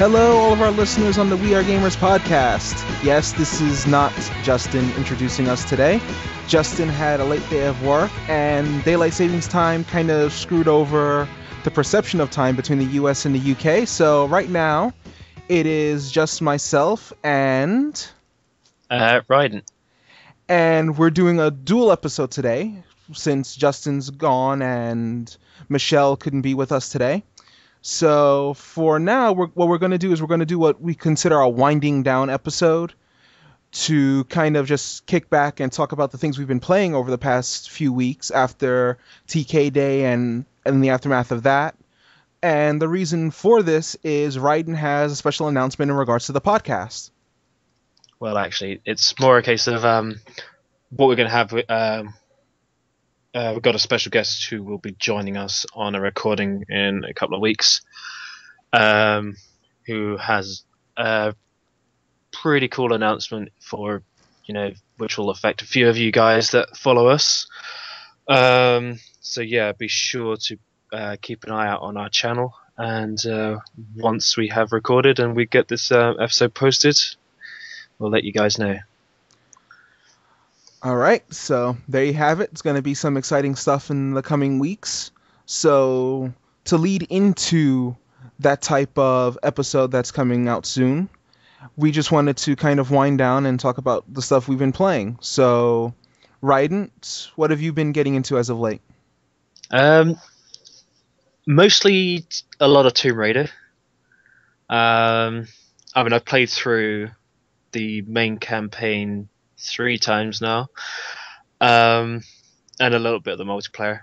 Hello, all of our listeners on the We Are Gamers podcast. Yes, this is not Justin introducing us today. Justin had a late day of work, and daylight savings time kind of screwed over the perception of time between the US and the UK. So right now, it is just myself and Rident. And we're doing a dual episode today, since Justin's gone and Michelle couldn't be with us today. So for now, what we're going to do is we're going to do what we consider a winding down episode to kind of just kick back and talk about the things we've been playing over the past few weeks after TK Day and the aftermath of that. And the reason for this is Rident has a special announcement in regards to the podcast. Well, actually, it's more a case of what we're going to have. We've got a special guest who will be joining us on a recording in a couple of weeks, who has a pretty cool announcement for, which will affect a few of you guys that follow us. So yeah, be sure to keep an eye out on our channel, and once we have recorded and we get this episode posted, we'll let you guys know. All right, so there you have it. It's going to be some exciting stuff in the coming weeks. So to lead into that type of episode that's coming out soon, we just wanted to kind of wind down and talk about the stuff we've been playing. So, Rident, what have you been getting into as of late? Mostly a lot of Tomb Raider. I've played through the main campaign 3 times now, and a little bit of the multiplayer.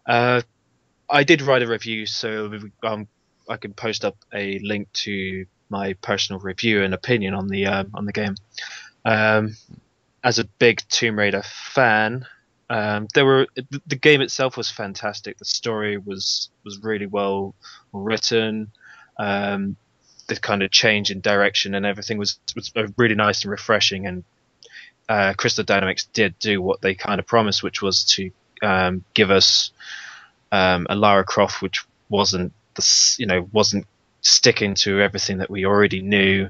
I did write a review, so I can post up a link to my personal review and opinion on the game. As a big Tomb Raider fan, the game itself was fantastic. The story was really well written. The kind of change in direction and everything was really nice and refreshing, and Crystal Dynamics did do what they kind of promised, which was to give us a Lara Croft which wasn't sticking to everything that we already knew.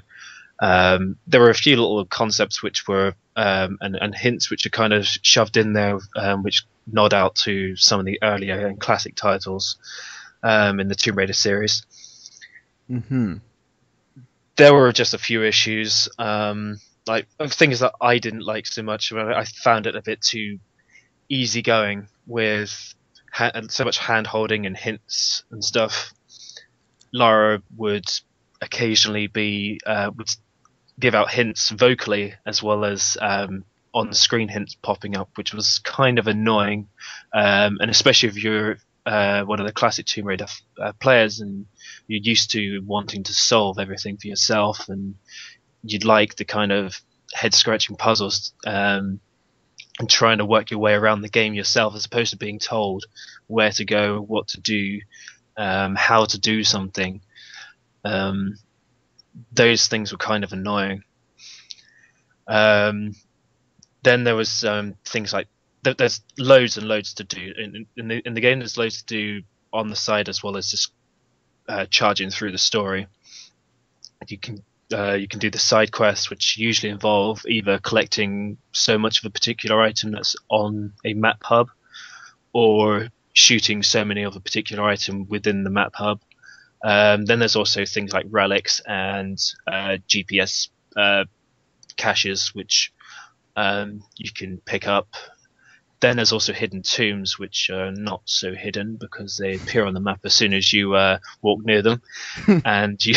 There were a few little concepts which were and hints which are kind of shoved in there, which nod out to some of the earlier and classic titles in the Tomb Raider series. Mm-hmm. There were just a few issues, like things that I didn't like so much. I found it a bit too easygoing with so much hand holding and hints and stuff. Lara would occasionally would give out hints vocally as well as on the screen hints popping up, which was kind of annoying, and especially if you're one of the classic Tomb Raider players and you're used to wanting to solve everything for yourself, and you'd like the kind of head scratching puzzles and trying to work your way around the game yourself, as opposed to being told where to go, what to do, how to do something. Those things were kind of annoying. Then there was things like there's loads and loads to do in the game. There's loads to do on the side as well as just charging through the story. You can do the side quests, which usually involve either collecting so much of a particular item that's on a map hub, or shooting so many of a particular item within the map hub. Then there's also things like relics and GPS caches, which you can pick up. Then there's also hidden tombs, which are not so hidden because they appear on the map as soon as you walk near them, and you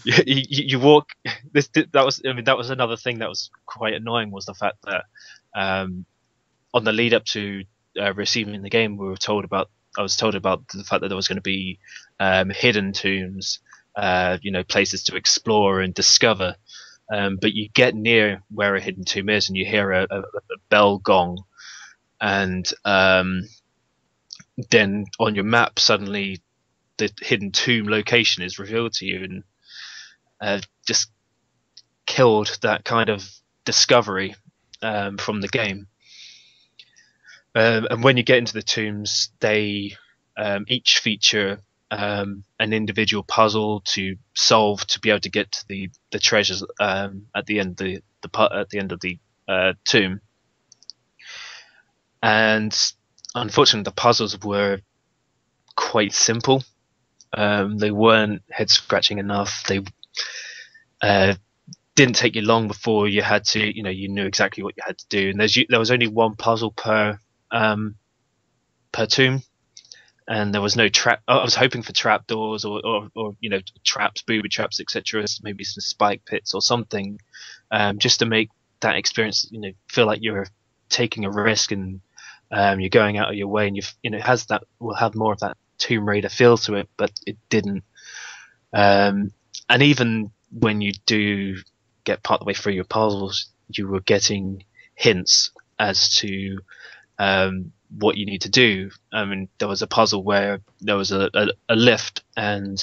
you walk. That was another thing that was quite annoying, was the fact that on the lead up to receiving the game, I was told about the fact that there was going to be hidden tombs, places to explore and discover. But you get near where a hidden tomb is and you hear a bell gong, and then on your map suddenly the hidden tomb location is revealed to you, and just killed that kind of discovery from the game. And when you get into the tombs, they each feature an individual puzzle to solve to be able to get to the treasures at the end at the end of the tomb. And unfortunately, the puzzles were quite simple. They weren't head scratching enough. They didn't take you long before you had to, you knew exactly what you had to do. And there was only one puzzle per tomb, and there was no trap. I was hoping for trap doors or traps, booby traps, etc. Maybe some spike pits or something, just to make that experience, feel like you're taking a risk and you're going out of your way, and will have more of that Tomb Raider feel to it, but it didn't. And even when you do get part of the way through your puzzles, you were getting hints as to what you need to do. I mean, there was a puzzle where there was a lift, and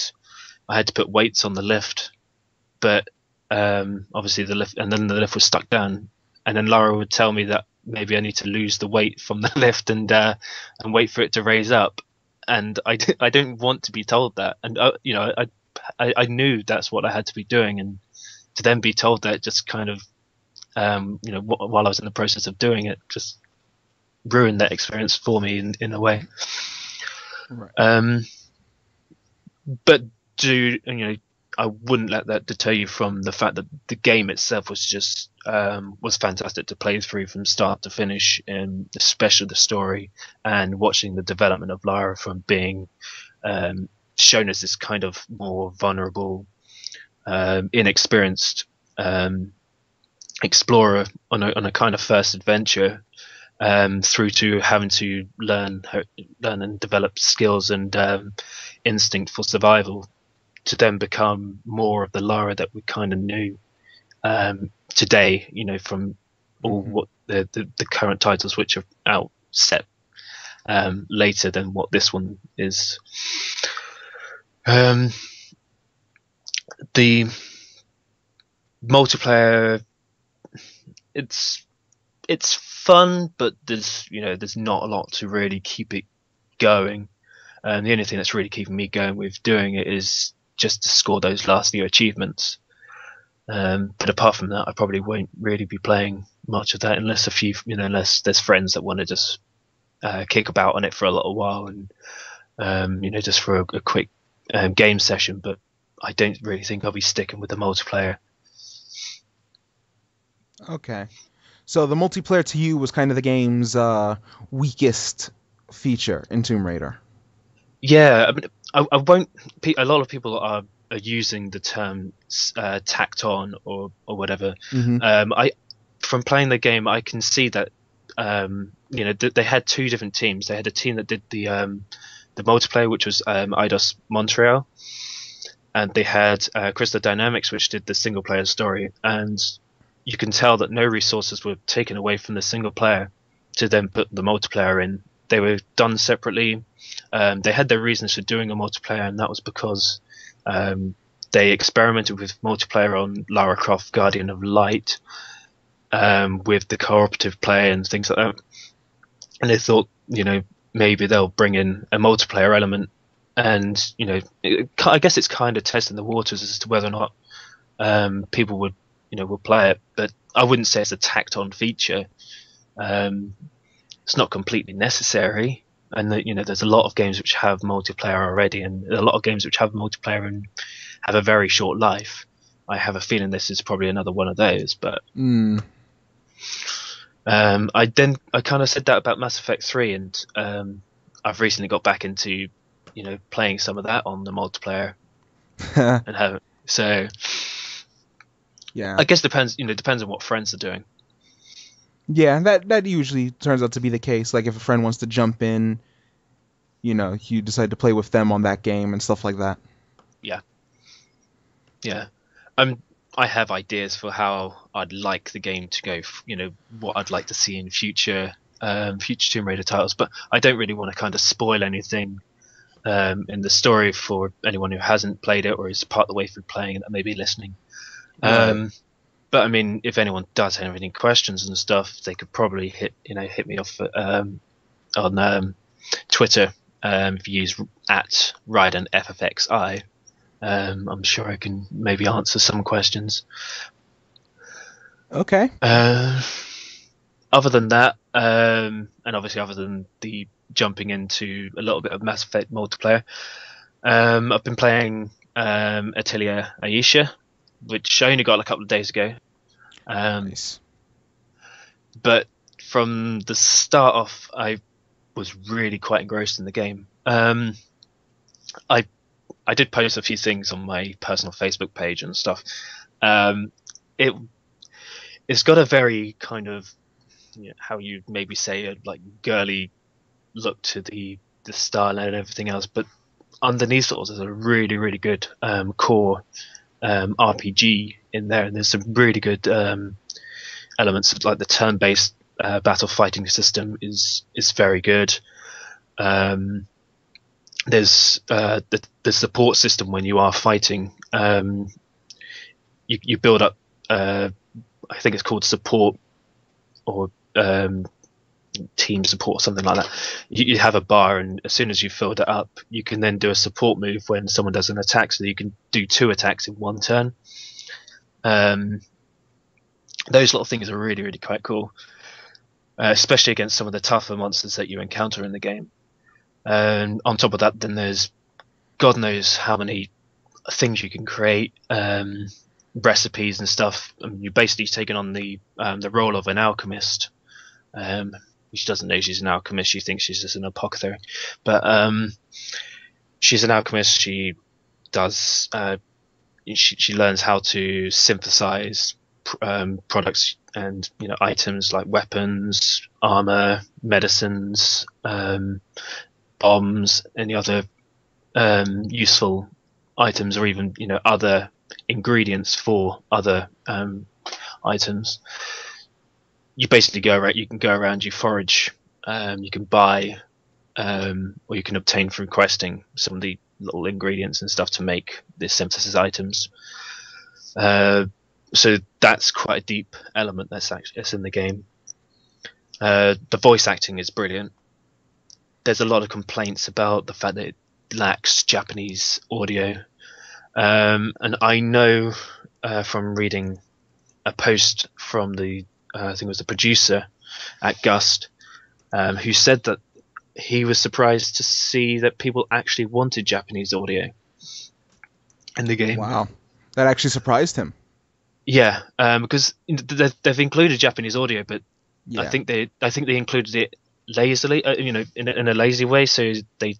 I had to put weights on the lift, but obviously the lift was stuck down, and then Laura would tell me that maybe I need to lose the weight from the lift and wait for it to raise up, and I don't want to be told that, and I knew that's what I had to be doing, and to then be told that just kind of while I was in the process of doing it, just ruined that experience for me in a way. Right. But I wouldn't let that deter you from the fact that the game itself was just was fantastic to play through from start to finish, and especially the story and watching the development of Lara from being shown as this kind of more vulnerable, inexperienced explorer on a kind of first adventure, through to having to learn and develop skills and instinct for survival, to then become more of the Lara that we kind of knew today, from all what the current titles which are out set later than what this one is. The multiplayer, it's fun, but there's not a lot to really keep it going. The only thing that's really keeping me going with doing it is just to score those last few achievements. But apart from that, I probably won't really be playing much of that unless unless there's friends that want to just kick about on it for a little while and just for a quick game session. But I don't really think I'll be sticking with the multiplayer. Okay. So the multiplayer to you was kind of the game's weakest feature in Tomb Raider. Yeah, I mean, I won't. A lot of people are using the term tacked on or whatever. Mm-hmm. From playing the game, I can see that they had two different teams. They had a team that did the multiplayer, which was Eidos Montreal, and they had Crystal Dynamics, which did the single player story. And you can tell that no resources were taken away from the single player to then put the multiplayer in. They were done separately. They had their reasons for doing a multiplayer, and that was because they experimented with multiplayer on Lara Croft Guardian of Light, with the cooperative play and things like that. And they thought, maybe they'll bring in a multiplayer element, and I guess it's kind of testing the waters as to whether or not people would play it. But I wouldn't say it's a tacked on feature. It's not completely necessary, and there's a lot of games which have multiplayer already, and a lot of games which have multiplayer and have a very short life. I have a feeling this is probably another one of those. But I kind of said that about Mass Effect 3, and I've recently got back into playing some of that on the multiplayer and have so. Yeah. I guess depends on what friends are doing. Yeah, that usually turns out to be the case. Like if a friend wants to jump in, you decide to play with them on that game and stuff like that. Yeah. I have ideas for how I'd like the game to go. What I'd like to see in future Tomb Raider titles, but I don't really want to kind of spoil anything in the story for anyone who hasn't played it or is part of the way through playing it that may be listening. Right. But I mean, if anyone does have any questions and stuff, they could probably hit me off on Twitter if you use at Rident FFXI, I'm sure I can maybe answer some questions. Okay. Other than that, and obviously other than the jumping into a little bit of Mass Effect multiplayer, I've been playing Atelier Ayesha, which I only got a couple of days ago. Nice. But from the start off, I was really quite engrossed in the game. I did post a few things on my personal Facebook page and stuff. It's got a very kind of, how you maybe say, a like girly look to the style and everything else, but underneath it all, there's a really really good core RPG in there, and there's some really good elements of, like, the turn-based battle fighting system is very good. There's the support system when you are fighting. You build up, I think it's called support, or team support or something like that. You have a bar, and as soon as you've filled it up, you can then do a support move when someone does an attack, so you can do 2 attacks in one turn. Those little things are really really quite cool, especially against some of the tougher monsters that you encounter in the game. And on top of that, then there's God knows how many things you can create, recipes and stuff. I mean, you're basically taking on the role of an alchemist. She doesn't know she's an alchemist. She thinks she's just an apothecary, but she's an alchemist. She does. She learns how to synthesize products and items like weapons, armor, medicines, bombs, any other useful items, or even other ingredients for other items. You basically go around. You can go around. You forage. You can buy, or you can obtain through questing some of the little ingredients and stuff to make the synthesis items. So that's quite a deep element that's in the game. The voice acting is brilliant. There's a lot of complaints about the fact that it lacks Japanese audio, and I know from reading a post from I think it was the producer at Gust, who said that he was surprised to see that people actually wanted Japanese audio in the game. Wow, that actually surprised him. Yeah, because they've included Japanese audio, but Yeah. I think they included it lazily, in a lazy way. So they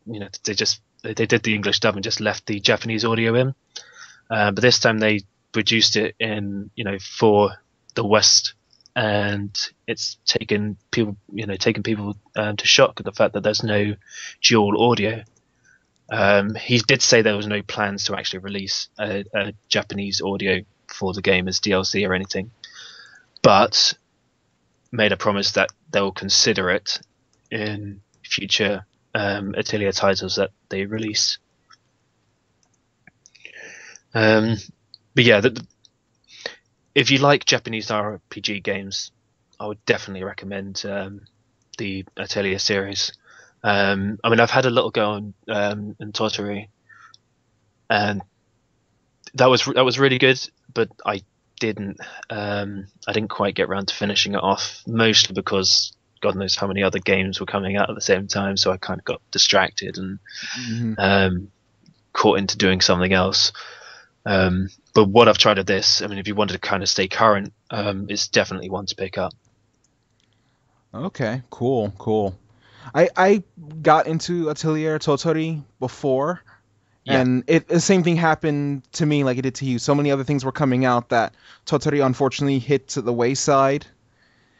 did the English dub and just left the Japanese audio in. But this time they produced it in, for the West, and it's taken people to shock at the fact that there's no dual audio. He did say there was no plans to actually release a Japanese audio for the game as DLC or anything, but made a promise that they'll consider it in future Atelier titles that they release. But yeah, if you like Japanese RPG games, I would definitely recommend the Atelier series. I mean, I've had a little go on in Tottori, and that was really good, but I didn't quite get around to finishing it off, mostly because God knows how many other games were coming out at the same time, so I kind of got distracted and caught into doing something else. But what I've tried of this, I mean, if you wanted to kind of stay current, it's definitely one to pick up. Okay, cool. I got into Atelier Tottori before, Yeah. and the same thing happened to me like it did to you. So many other things were coming out that Tottori unfortunately hit to the wayside.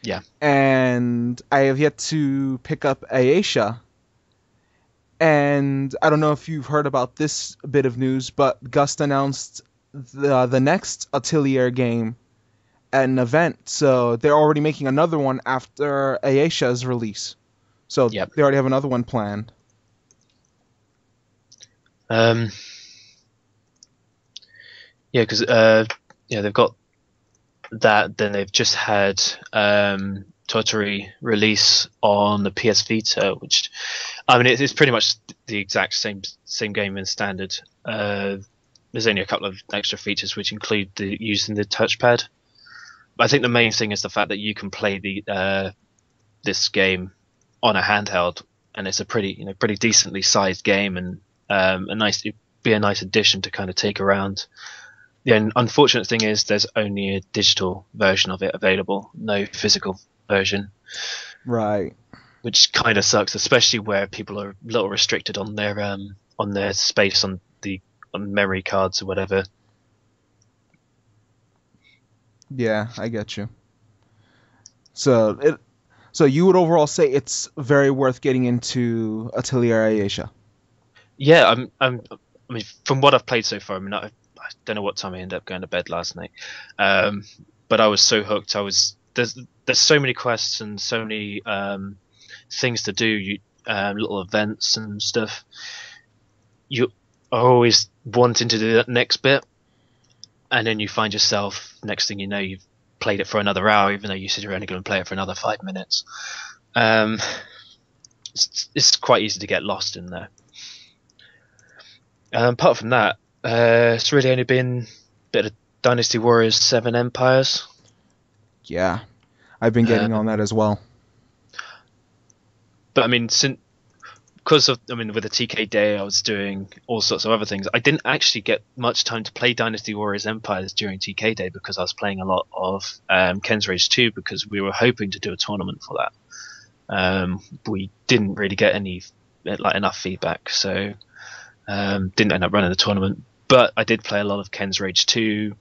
Yeah. And I have yet to pick up Ayesha. And I don't know if you've heard about this bit of news, but Gust announced the next Atelier game at an event. So they're already making another one after Ayesha's release. So Yep. they already have another one planned. Yeah, because they've got that. Then they've just had Tottori release on the PS Vita, which I mean it's pretty much the exact same game in standard. There's only a couple of extra features which include the using the touchpad. But I think the main thing is the fact that you can play this game on a handheld, and it's a pretty decently sized game, and it'd be a nice addition to kind of take around. The unfortunate thing is there's only a digital version of it available, no physical version, Right. which kind of sucks, especially where people are a little restricted on their space on memory cards or whatever. Yeah, I get you. So you would overall say it's very worth getting into Atelier Ayesha. Yeah, I mean, from what I've played so far, I mean, I don't know what time I ended up going to bed last night, but I was so hooked. There's so many quests and so many things to do, little events and stuff. You are always wanting to do that next bit, and then you find yourself, next thing you know, you've played it for another hour, even though you said you're only going to play it for another 5 minutes. It's quite easy to get lost in there. Apart from that, it's really only been a bit of Dynasty Warriors 7 Empires. Yeah, I've been getting on that as well. But I mean, with the TK Day, I was doing all sorts of other things. I didn't actually get much time to play Dynasty Warriors Empires during TK Day because I was playing a lot of Ken's Rage 2 because we were hoping to do a tournament for that. We didn't really get enough feedback, so didn't end up running the tournament. But I did play a lot of Ken's Rage 2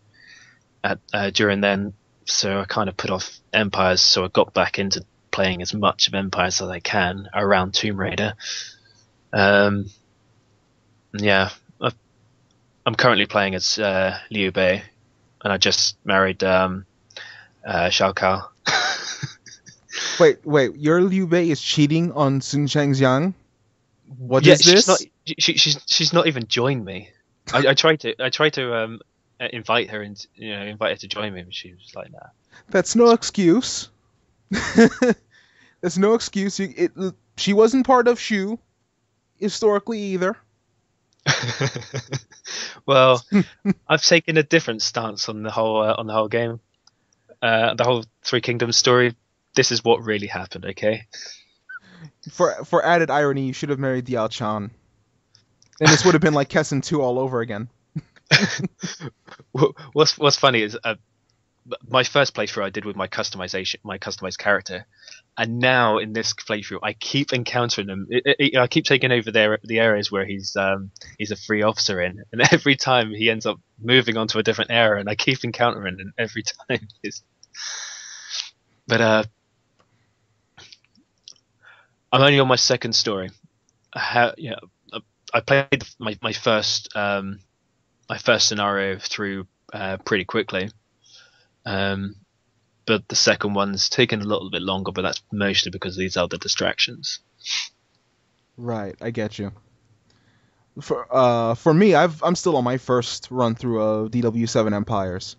during then, so I kind of put off Empires, so I got back into playing as much of Empires as I can around Tomb Raider. Yeah, I'm currently playing as Liu Bei, and I just married Shao Kahn. Wait, your Liu Bei is cheating on Sun Shangxiang? What is this? She's not even joined me. I tried to invite her to join me, but she was like, nah. That's no excuse. That's no excuse. She wasn't part of Shu historically either. Well, I've taken a different stance on the whole game, the whole Three Kingdoms story. This is what really happened, okay? For added irony, you should have married Diao Chan, and this would have been like Kessen 2 all over again. What's funny is my first playthrough I did with my customized character, and now in this playthrough I keep encountering him. I keep taking over the areas where he's a free officer in, and every time he ends up moving on to a different area, and I keep encountering him every time. But I'm only on my second story. I played my first scenario through pretty quickly. But the second one's taken a little bit longer, but that's mostly because of these other distractions. Right, I get you. For me, I'm still on my first run through of DW7 Empires.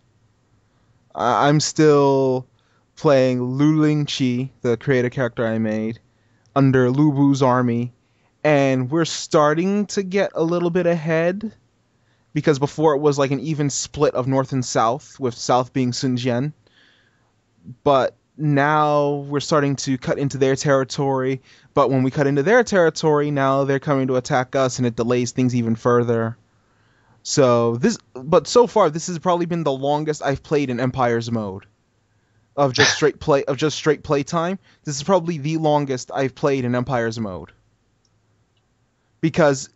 I'm still playing Lu Lingqi, the creative character I made, under Lu Bu's army, and we're starting to get a little bit ahead, because before it was like an even split of North and South, with South being Sun Jian. But now we're starting to cut into their territory, but when we cut into their territory, now they're coming to attack us, and it delays things even further. So far, this has probably been the longest I've played in Empires mode. Of just straight play time. This is probably the longest I've played in Empires mode. Because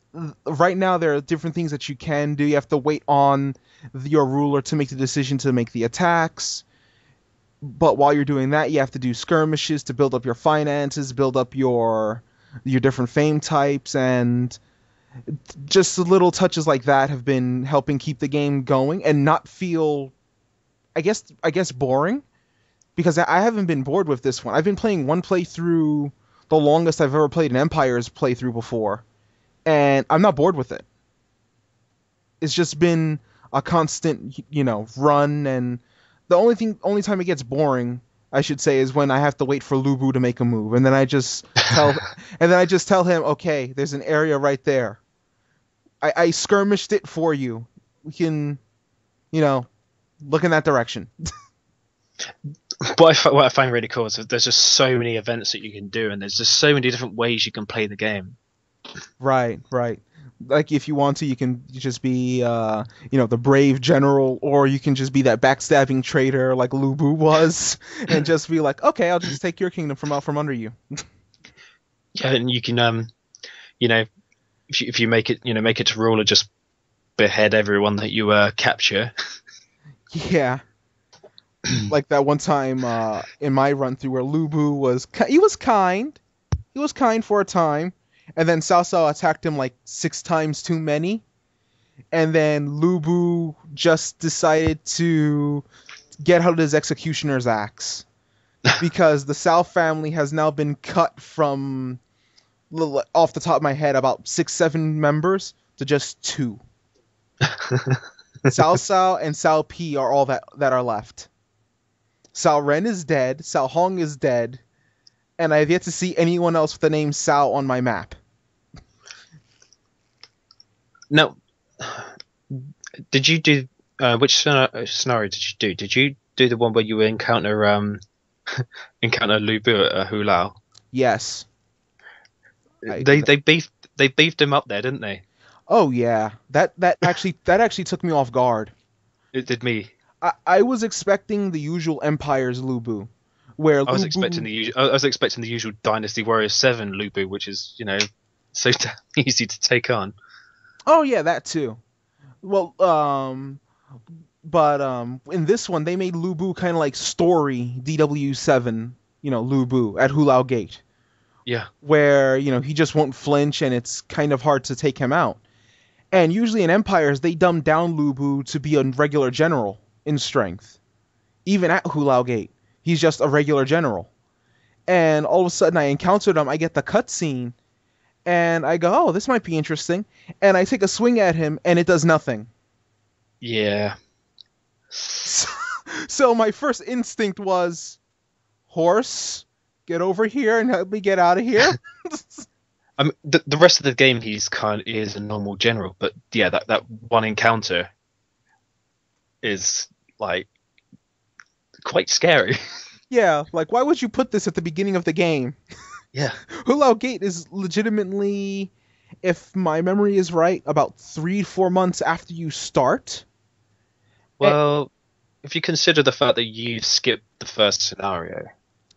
right now there are different things that you can do. You have to wait on your ruler to make the decision to make the attacks. But while you're doing that, you have to do skirmishes to build up your finances, build up your different fame types, and just little touches like that have been helping keep the game going and not feel, I guess boring. Because I haven't been bored with this one. I've been playing one playthrough, the longest I've ever played an Empires playthrough before, and I'm not bored with it. It's just been a constant, run, and the only time it gets boring I should say, is when I have to wait for Lubu to make a move, and then I just tell him, okay, there's an area right there. I skirmished it for you. We can, you know, look in that direction. What I find really cool is that there's just so many events that you can do, and there's just so many different ways you can play the game. Right, right. Like if you want to, you just be the brave general, or you can just be that backstabbing traitor like Lubu was, and just be like, okay, I'll just take your kingdom from out from under you. Yeah, and you can you know, if you make it to ruler, just behead everyone that you capture. Yeah, like that one time in my run through where Lubu he was kind for a time, and then Cao Cao attacked him like 6 times too many, and then Lubu just decided to get out his executioner's axe because the Cao family has now been cut from, off the top of my head, about 6, 7 members to just 2. Cao Cao and Cao Pi are all that are left. Cao Ren is dead. Cao Hong is dead. And I have yet to see anyone else with the name Cao on my map. Now, did you do which scenario did you do? Did you do the one where you encounter Lu Bu at Hulao? Yes. They beefed him up there, didn't they? Oh yeah. That actually took me off guard. It did me. I was expecting the usual Empire's Lu Bu, where I was expecting the usual Dynasty Warriors 7 Lu Bu, which is so easy to take on. Oh yeah, that too. Well, but in this one they made Lu Bu kind of like story DW7, Lu Bu at Hulao Gate. Yeah. Where he just won't flinch, and it's kind of hard to take him out. And usually in Empires they dumb down Lu Bu to be a regular general in strength. Even at Hulao Gate, he's just a regular general. And all of a sudden I encountered him, I get the cutscene, and I go, oh, this might be interesting. And I take a swing at him, and it does nothing. Yeah. So my first instinct was, horse, get over here and help me get out of here. I mean, the rest of the game he is a normal general, but yeah, that one encounter is like quite scary. Yeah, like why would you put this at the beginning of the game? Yeah. Hulao Gate is legitimately, if my memory is right, about 3-4 months after you start. Well, if you consider the fact that you skipped the first scenario.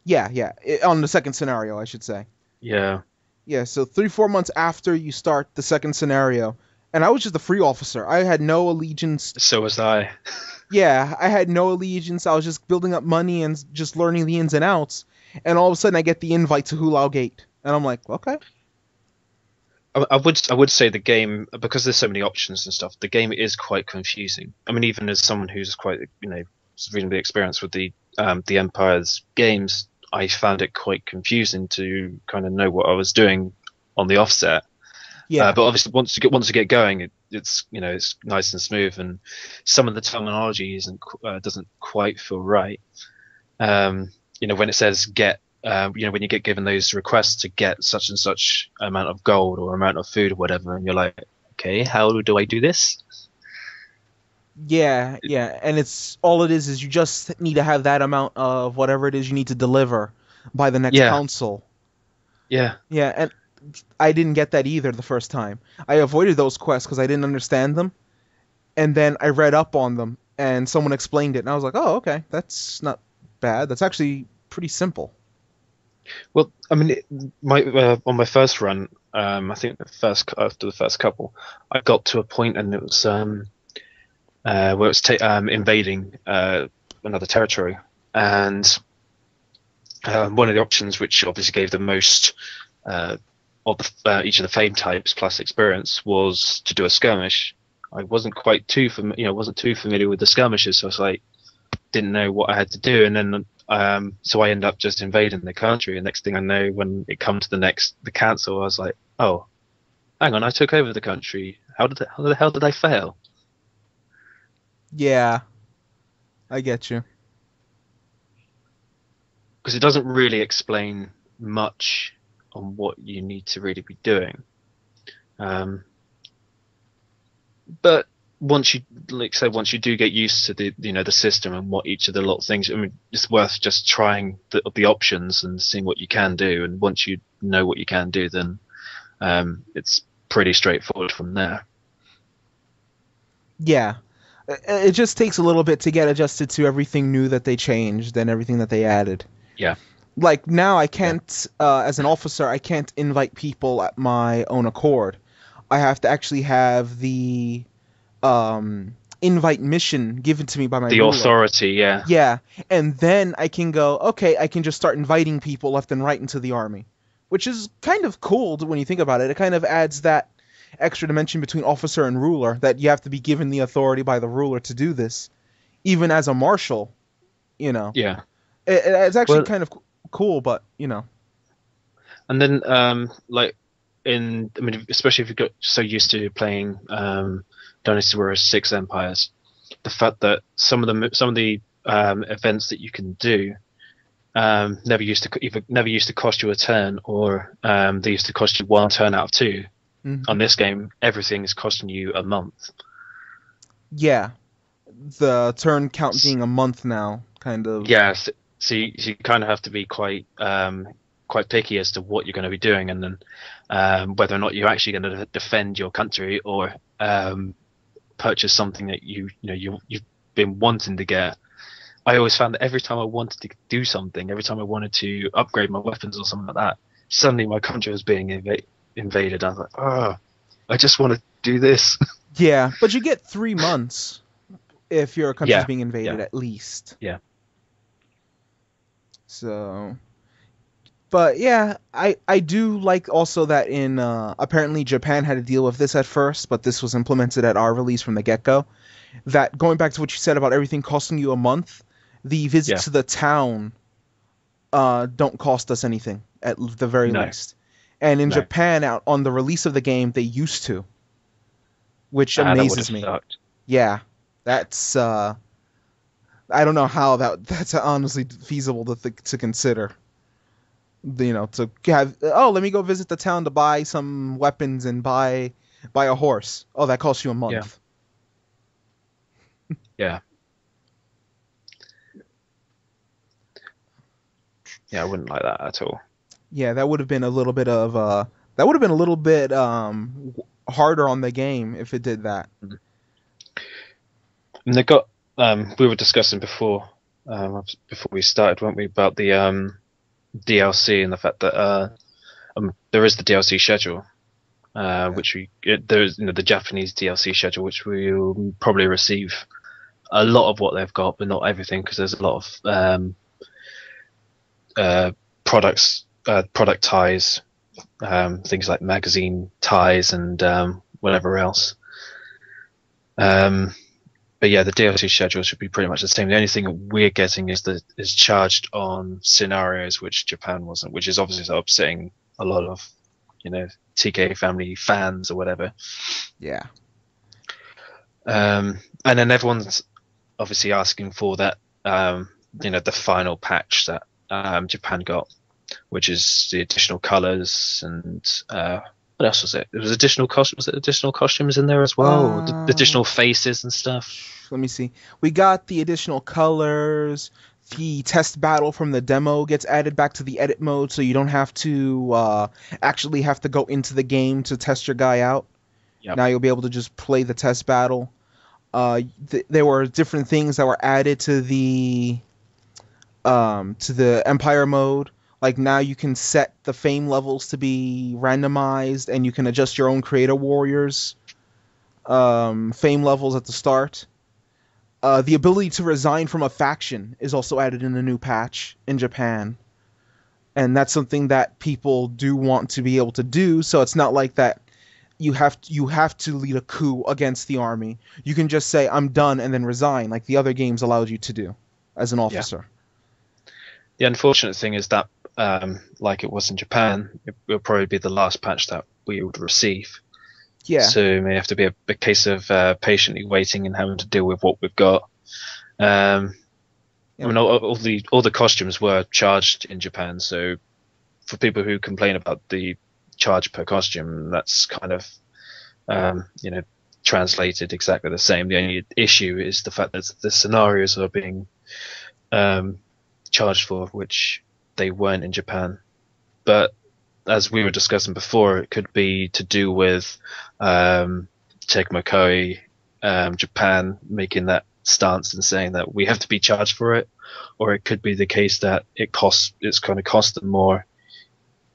Yeah, on the second scenario, I should say. Yeah. Yeah, so 3-4 months after you start the second scenario. And I was just a free officer. I had no allegiance. So was I. Yeah, I had no allegiance. I was just building up money and just learning the ins and outs. And all of a sudden I get the invite to Hulao Gate. And I'm like, okay. I would say the game, because there's so many options and stuff, the game is quite confusing. I mean, even as someone who's quite reasonably experienced with the Empire's games, I found it quite confusing to kind of know what I was doing on the offset. Yeah. But obviously, once you get going, it's nice and smooth, and some of the terminology doesn't quite feel right. When it says get, when you get given those requests to get such and such amount of gold or amount of food or whatever, and you're like, okay, how do I do this? Yeah, and it's all it is you just need to have that amount of whatever it is you need to deliver by the next council. Yeah. Yeah, and I didn't get that either the first time. I avoided those quests because I didn't understand them, and then I read up on them, and someone explained it, and I was like, oh, okay, that's not bad. That's actually pretty simple. Well, I mean, on my first run, I think after the first couple, I got to a point, and it was where it was invading another territory, and one of the options, which obviously gave the most of each of the fame types plus experience, was to do a skirmish. I wasn't quite too familiar with the skirmishes, so I was like, didn't know what I had to do, and then so I ended up just invading the country. And next thing I know, when it comes to the council, I was like, oh, hang on, I took over the country. How the hell did I fail? Yeah, I get you. because it doesn't really explain much on what you need to really be doing. But once you, like I said, once you do get used to the system and what each of the lot of things, I mean, it's worth just trying the options and seeing what you can do. And once you know what you can do, then it's pretty straightforward from there. Yeah. It just takes a little bit to get adjusted to everything new that they changed and everything that they added. Yeah. Like now I can't, as an officer, I can't invite people at my own accord. I have to actually have the invite mission given to me by my The ruler. authority, yeah. Yeah, and then I can go, okay, I can just start inviting people left and right into the army, which is kind of cool when you think about it. It kind of adds that extra dimension between officer and ruler, that you have to be given the authority by the ruler to do this, even as a marshal, you know. Yeah. It's actually kind of cool, but, you know. And then, like, I mean, especially if you got so used to playing Dynasty Warriors 6 Empires, the fact that some of the events that you can do never used to cost you a turn, or they used to cost you one turn out of two. Mm-hmm. On this game, everything is costing you a month. Yeah, the turn count being a month now, kind of. Yeah, so you kind of have to be quite picky as to what you're going to be doing, and then whether or not you're actually going to defend your country or purchase something that you've been wanting to get. I always found that every time I wanted to do something, every time I wanted to upgrade my weapons or something like that, suddenly my country was being invaded. I was like, oh, I just want to do this. Yeah, but you get 3 months if your country's being invaded, yeah. at least. Yeah. So, but yeah, I do like also that in apparently Japan had to deal with this at first, but this was implemented at our release from the get-go. That, going back to what you said about everything costing you a month, the visits to the town don't cost us anything, at the very least. And in Japan, out on the release of the game, they used to, which amazes me. Sucked. Yeah, that's I don't know how that's honestly feasible to consider. You know, to have, let me go visit the town to buy some weapons and buy a horse. Oh, that costs you a month. Yeah. Yeah, I wouldn't like that at all. Yeah, that would have been a little bit harder on the game if it did that. And they got we were discussing before we started, weren't we, about the DLC and the fact that there is the DLC schedule, which there's the Japanese DLC schedule, which we'll probably receive a lot of what they've got, but not everything, because there's a lot of product ties, things like magazine ties and whatever else. But yeah, the DLC schedule should be pretty much the same. The only thing we're getting is charged on scenarios, which Japan wasn't, which is obviously upsetting a lot of TK family fans or whatever. Yeah. And then everyone's obviously asking for that the final patch that Japan got, which is the additional colors and what else was it? It was additional was it additional costumes in there as well? Additional faces and stuff. Let me see. We got the additional colors. The test battle from the demo gets added back to the edit mode, so you don't have to actually have to go into the game to test your guy out. Yep. Now you'll be able to just play the test battle. There were different things that were added to the Empire mode. Like now you can set the fame levels to be randomized, and you can adjust your own creator warriors fame levels at the start. The ability to resign from a faction is also added in a new patch in Japan. And that's something that people do want to be able to do, so it's not like that you have to lead a coup against the army. You can just say, I'm done, and then resign, like the other games allowed you to do as an officer. Yeah. The unfortunate thing is that, like it was in Japan, it will probably be the last patch that we would receive. Yeah. So it may have to be a case of patiently waiting and having to deal with what we've got. Yeah, I Yeah. mean, all the costumes were charged in Japan, so for people who complain about the charge per costume, that's kind of you know, translated exactly the same. The only issue is the fact that the scenarios are being um, charged for, which they weren't in Japan. But as we were discussing before, it could be to do with Tecmo Japan making that stance and saying that we have to be charged for it, or it could be the case that it's going to cost them more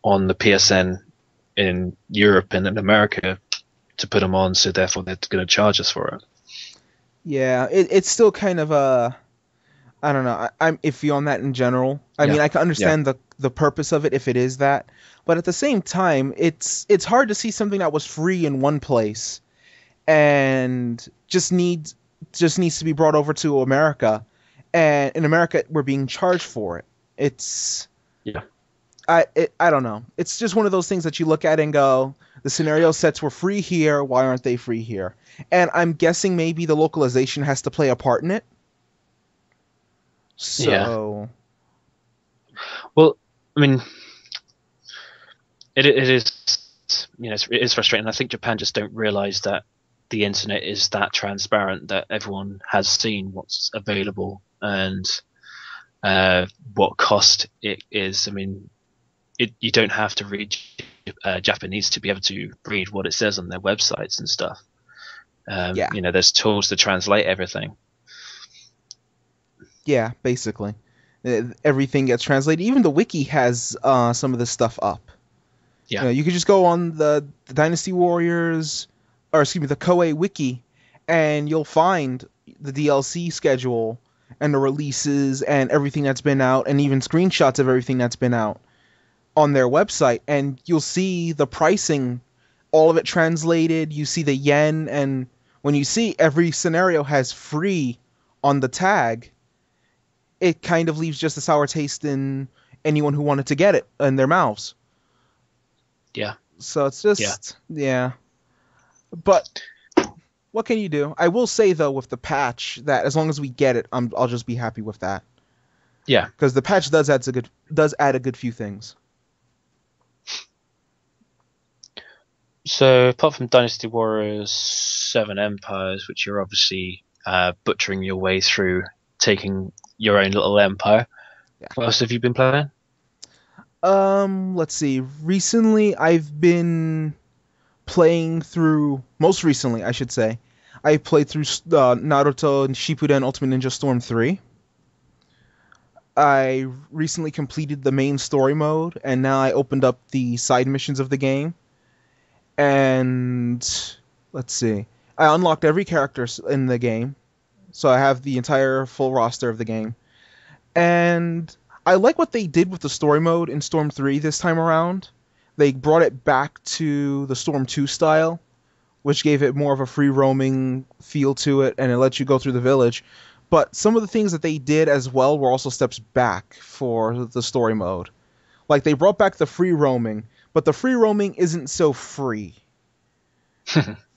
on the PSN in Europe and in America to put them on, so therefore they're going to charge us for it. Yeah, it's still kind of a I don't know. I'm iffy on that in general. I Yeah, mean, I can yeah, understand the purpose of it if it is that, but at the same time, it's hard to see something that was free in one place and just needs to be brought over to America, and in America we're being charged for it. It's yeah, I don't know. It's just one of those things that you look at and go, the scenario sets were free here. Why aren't they free here? And I'm guessing maybe the localization has to play a part in it. yeah. So Well, I mean, it is, it is frustrating. I think Japan just don't realize that the internet is that transparent that everyone has seen what's available and what cost it is. I mean, you don't have to read Japanese to be able to read what it says on their websites and stuff. yeah, There's tools to translate everything. yeah, basically. Everything gets translated. Even the wiki has some of this stuff up. Yeah, You could just go on the Dynasty Warriors, or excuse me, the Koei wiki, and you'll find the DLC schedule and the releases and everything that's been out, and even screenshots of everything that's been out on their website, and you'll see the pricing, all of it translated. You see the yen, and when you see every scenario has free on the tag, it kind of leaves just a sour taste in anyone who wanted to get it in their mouths. yeah, So it's yeah, just, yeah. But what can you do? I will say though, with the patch, that as long as we get it, I'll just be happy with that, yeah. because the patch does add a good few things. So apart from Dynasty Warriors, Seven Empires, which you're obviously butchering your way through, taking your own little empire. Yeah. What else have you been playing? Let's see. Recently, I've been playing through. Most recently, I should say, I played through Naruto Shippuden Ultimate Ninja Storm 3. I recently completed the main story mode, and now I opened up the side missions of the game. And let's see. I unlocked every character in the game, so I have the entire full roster of the game. And I like what they did with the story mode in Storm 3 this time around. They brought it back to the Storm 2 style, which gave it more of a free roaming feel to it, and it lets you go through the village. But some of the things that they did as well were also steps back for the story mode. Like, they brought back the free roaming, but the free roaming isn't so free.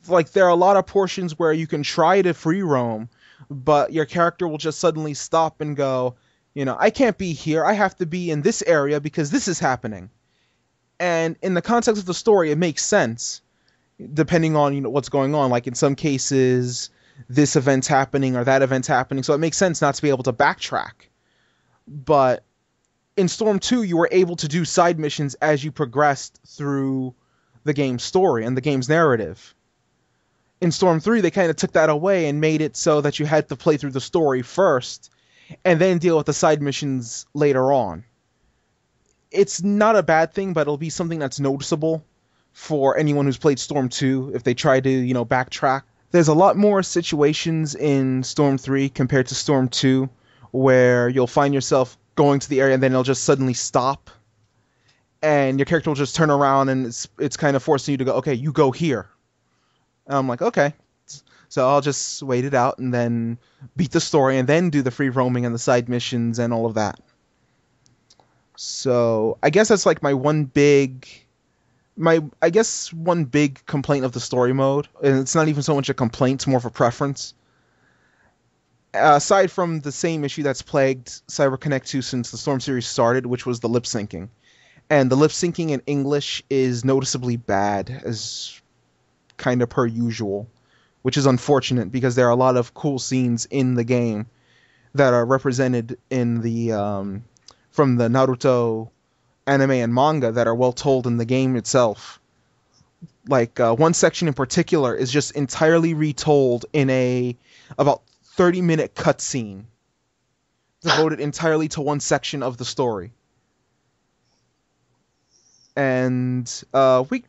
Like, there are a lot of portions where you can try to free roam, but your character will just suddenly stop and go, I can't be here. I have to be in this area because this is happening. And in the context of the story, it makes sense, depending on what's going on. Like, in some cases, this event's happening or that event's happening, so it makes sense not to be able to backtrack. But in Storm 2, you were able to do side missions as you progressed through the game's story and the game's narrative. In Storm 3, they kind of took that away and made it so that you had to play through the story first and then deal with the side missions later on. It's not a bad thing, but it'll be something that's noticeable for anyone who's played Storm 2 if they try to, backtrack. There's a lot more situations in Storm 3 compared to Storm 2 where you'll find yourself going to the area and then it'll just suddenly stop. And your character will just turn around and it's kind of forcing you to go, okay, you go here. And I'm like, okay. So I'll just wait it out and then beat the story and then do the free roaming and the side missions and all of that. So I guess that's like one big complaint of the story mode. And it's not even so much a complaint, it's more of a preference. aside from the same issue that's plagued CyberConnect 2 since the Storm series started, which was the lip syncing. And the lip syncing in English is noticeably bad, as kind of per usual, which is unfortunate because there are a lot of cool scenes in the game that are represented in the from the Naruto anime and manga that are well told in the game itself. Like one section in particular is just entirely retold in a about 30-minute cutscene devoted entirely to one section of the story. And we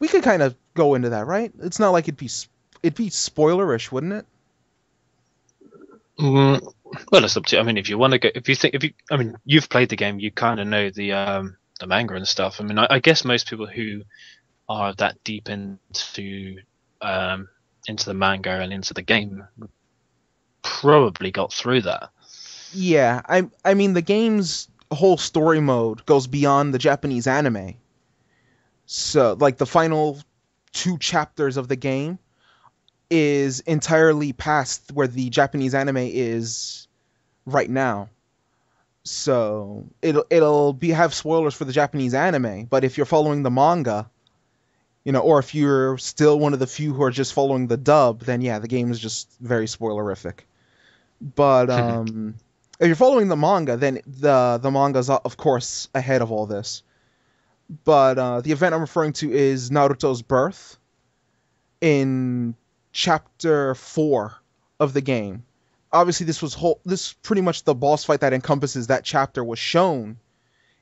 could kind of go into that, right? It's not like it'd be spoilerish, wouldn't it? Well, it's up to you. I mean, if you want to go, I mean, you've played the game, you kind of know the manga and stuff. I mean, I guess most people who are that deep into the manga and into the game probably got through that. Yeah, I mean the game's whole story mode goes beyond the Japanese anime. So, like the final 2 chapters of the game is entirely past where the Japanese anime is right now. So, it'll have spoilers for the Japanese anime, but if you're following the manga, or if you're still one of the few who are just following the dub, then yeah, the game is just very spoilerific. But if you're following the manga, then the manga's of course ahead of all this. But the event I'm referring to is Naruto's birth in chapter 4 of the game. Obviously, this pretty much the boss fight that encompasses that chapter was shown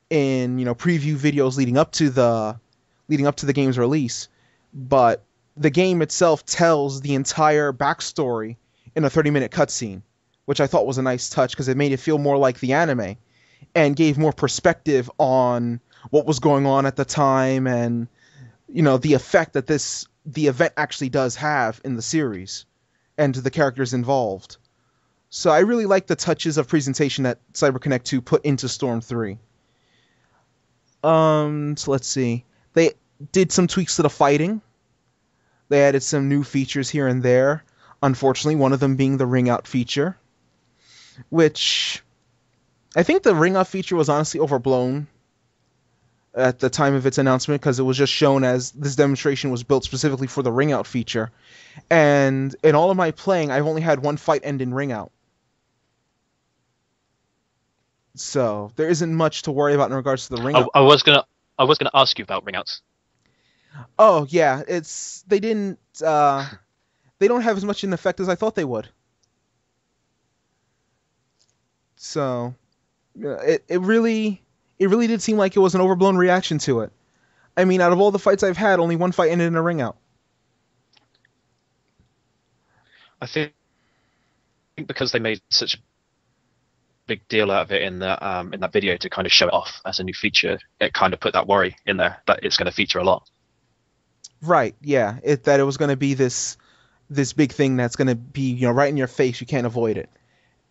in preview videos leading up to the game's release. But the game itself tells the entire backstory in a 30-minute cutscene, which I thought was a nice touch because it made it feel more like the anime and gave more perspective on what was going on at the time and the effect that the event actually does have in the series and to the characters involved. So I really like the touches of presentation that CyberConnect 2 put into Storm 3. So let's see. They did some tweaks to the fighting. They added some new features here and there. Unfortunately, one of them being the ring out feature, which I think the ring out feature was honestly overblown at the time of its announcement because it was just shown as this demonstration was built specifically for the ring out feature. And in all of my playing, I've only had one fight end in ring out. So there isn't much to worry about in regards to the ring out. I was gonna ask you about ring outs. Oh yeah, they don't have as much an effect as I thought they would. So it really did seem like it was an overblown reaction to it. I mean, out of all the fights I've had, only one fight ended in a ring out. I think because they made such a big deal out of it in that video to kind of show it off as a new feature, it kind of put that worry in there that it's going to feature a lot. Right, yeah. That it was going to be this big thing that's going to be right in your face. You can't avoid it.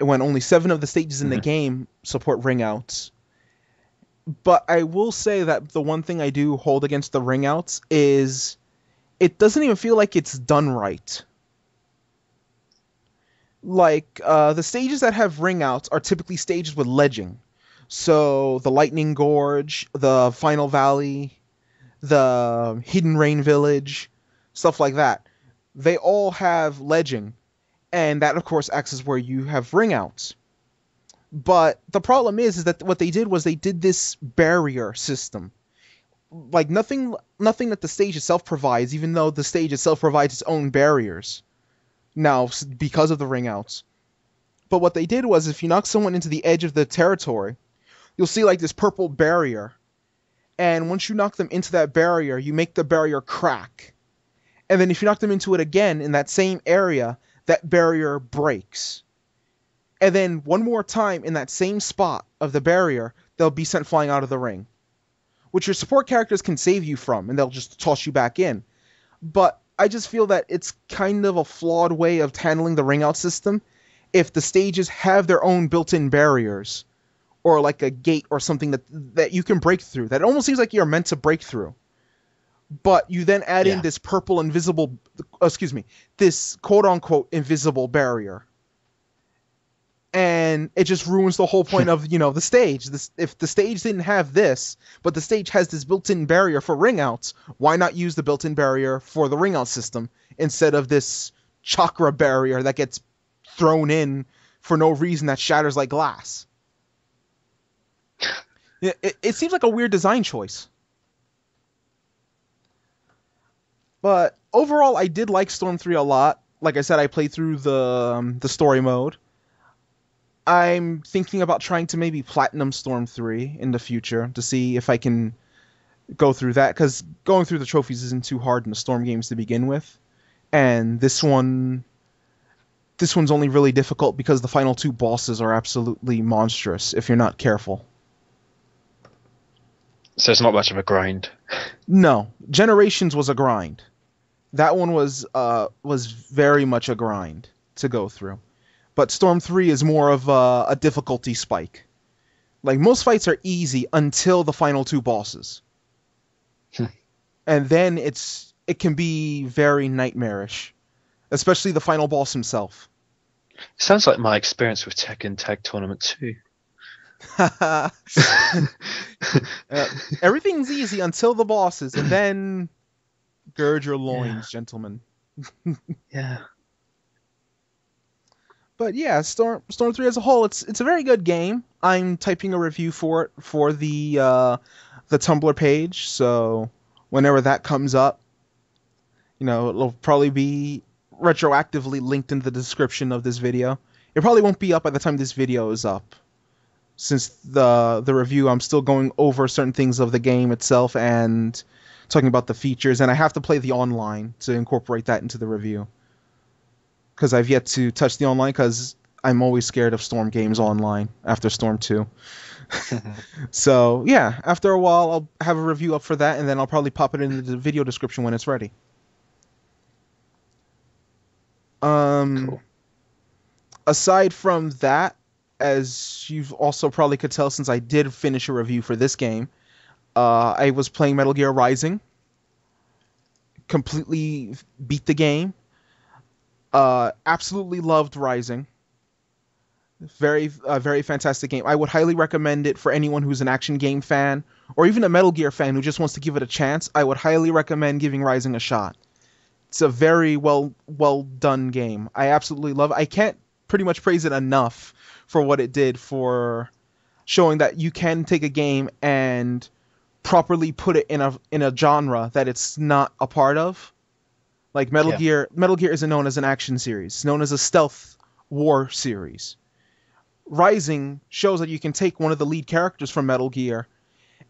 When only 7 of the stages in the game support ring outs. But I will say that the one thing I do hold against the ring outs is it doesn't even feel like it's done right. Like, the stages that have ring outs are typically stages with ledging. So, the Lightning Gorge, the Final Valley, the Hidden Rain Village, stuff like that. They all have ledging. And that, of course, acts as where you have ring outs. But the problem is that what they did was they did this barrier system. Like, nothing that the stage itself provides, even though the stage itself provides its own barriers. Now, because of the ring outs. But what they did was, if you knock someone into the edge of the territory, you'll see, like, this purple barrier. And once you knock them into that barrier, you make the barrier crack. And then if you knock them into it again in that same area, that barrier breaks. And then one more time in that same spot of the barrier, they'll be sent flying out of the ring. Which your support characters can save you from, and they'll just toss you back in. But I just feel that it's kind of a flawed way of handling the ring out system if the stages have their own built-in barriers. Or like a gate or something that you can break through. That almost seems like you're meant to break through. But you then add in this this quote-unquote invisible barrier. and it just ruins the whole point of the stage. If the stage didn't have this, but the stage has this built-in barrier for ring outs, why not use the built-in barrier for the ring out system instead of this chakra barrier that gets thrown in for no reason that shatters like glass? It seems like a weird design choice. But overall, I did like Storm 3 a lot. Like I said, I played through the story mode. I'm thinking about trying to maybe platinum Storm 3 in the future to see if I can go through that, because going through the trophies isn't too hard in the Storm games to begin with. And this one's only really difficult because the final 2 bosses are absolutely monstrous if you're not careful. So it's not much of a grind. No, Generations was a grind. That one was very much a grind to go through. But Storm 3 is more of a difficulty spike. Like, most fights are easy until the final 2 bosses. And then it can be very nightmarish. Especially the final boss himself. Sounds like my experience with Tekken Tag Tournament 2. Everything's easy until the bosses, and then gird your loins, gentlemen. Yeah. But yeah, Storm 3 as a whole, it's a very good game. I'm typing a review for it for the Tumblr page, so whenever that comes up, it'll probably be retroactively linked in the description of this video. It probably won't be up by the time this video is up, since the review, I'm still going over certain things of the game itself and talking about the features, and I have to play the online to incorporate that into the review. Because I've yet to touch the online, because I'm always scared of Storm games online after Storm 2. So, yeah, after a while, I'll have a review up for that, and then I'll probably pop it into the video description when it's ready. Cool. Aside from that, as you also probably could tell since I did finish a review for this game, I was playing Metal Gear Rising. Completely beat the game. Absolutely loved Rising. Very fantastic game. I would highly recommend it for anyone who's an action game fan, or even a Metal Gear fan who just wants to give it a chance. I would highly recommend giving Rising a shot. It's a very well done game. I absolutely love it. I can't pretty much praise it enough for what it did for showing that you can take a game and properly put it in a genre that it's not a part of. Like Metal Gear isn't known as an action series. It's known as a stealth war series. Rising shows that you can take one of the lead characters from Metal Gear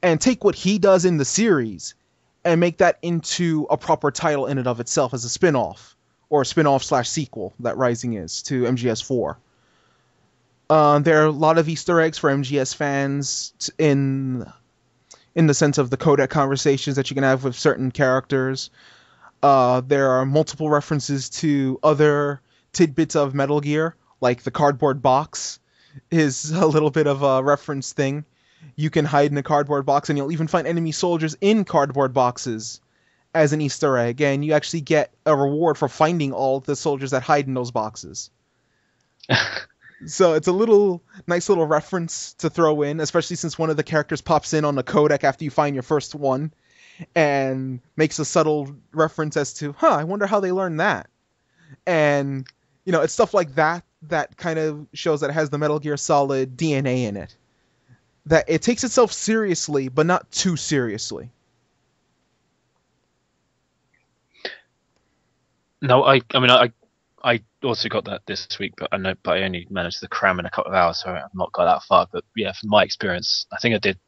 and take what he does in the series and make that into a proper title in and of itself as a spin-off, or a spin-off / sequel that Rising is to MGS4. There are a lot of Easter eggs for MGS fans in the sense of the codec conversations that you can have with certain characters. There are multiple references to other tidbits of Metal Gear, like the cardboard box is a little bit of a reference thing. You can hide in a cardboard box, and you'll even find enemy soldiers in cardboard boxes as an Easter egg, and you actually get a reward for finding all the soldiers that hide in those boxes. So it's a nice little reference to throw in, especially since one of the characters pops in on the codec after you find your first one and makes a subtle reference as to, I wonder how they learned that. And, it's stuff like that that kind of shows that it has the Metal Gear Solid DNA in it. That it takes itself seriously, but not too seriously. No, I also got that this week, but I only managed to cram in a couple of hours, so I've not got that far. But yeah, from my experience, I think I did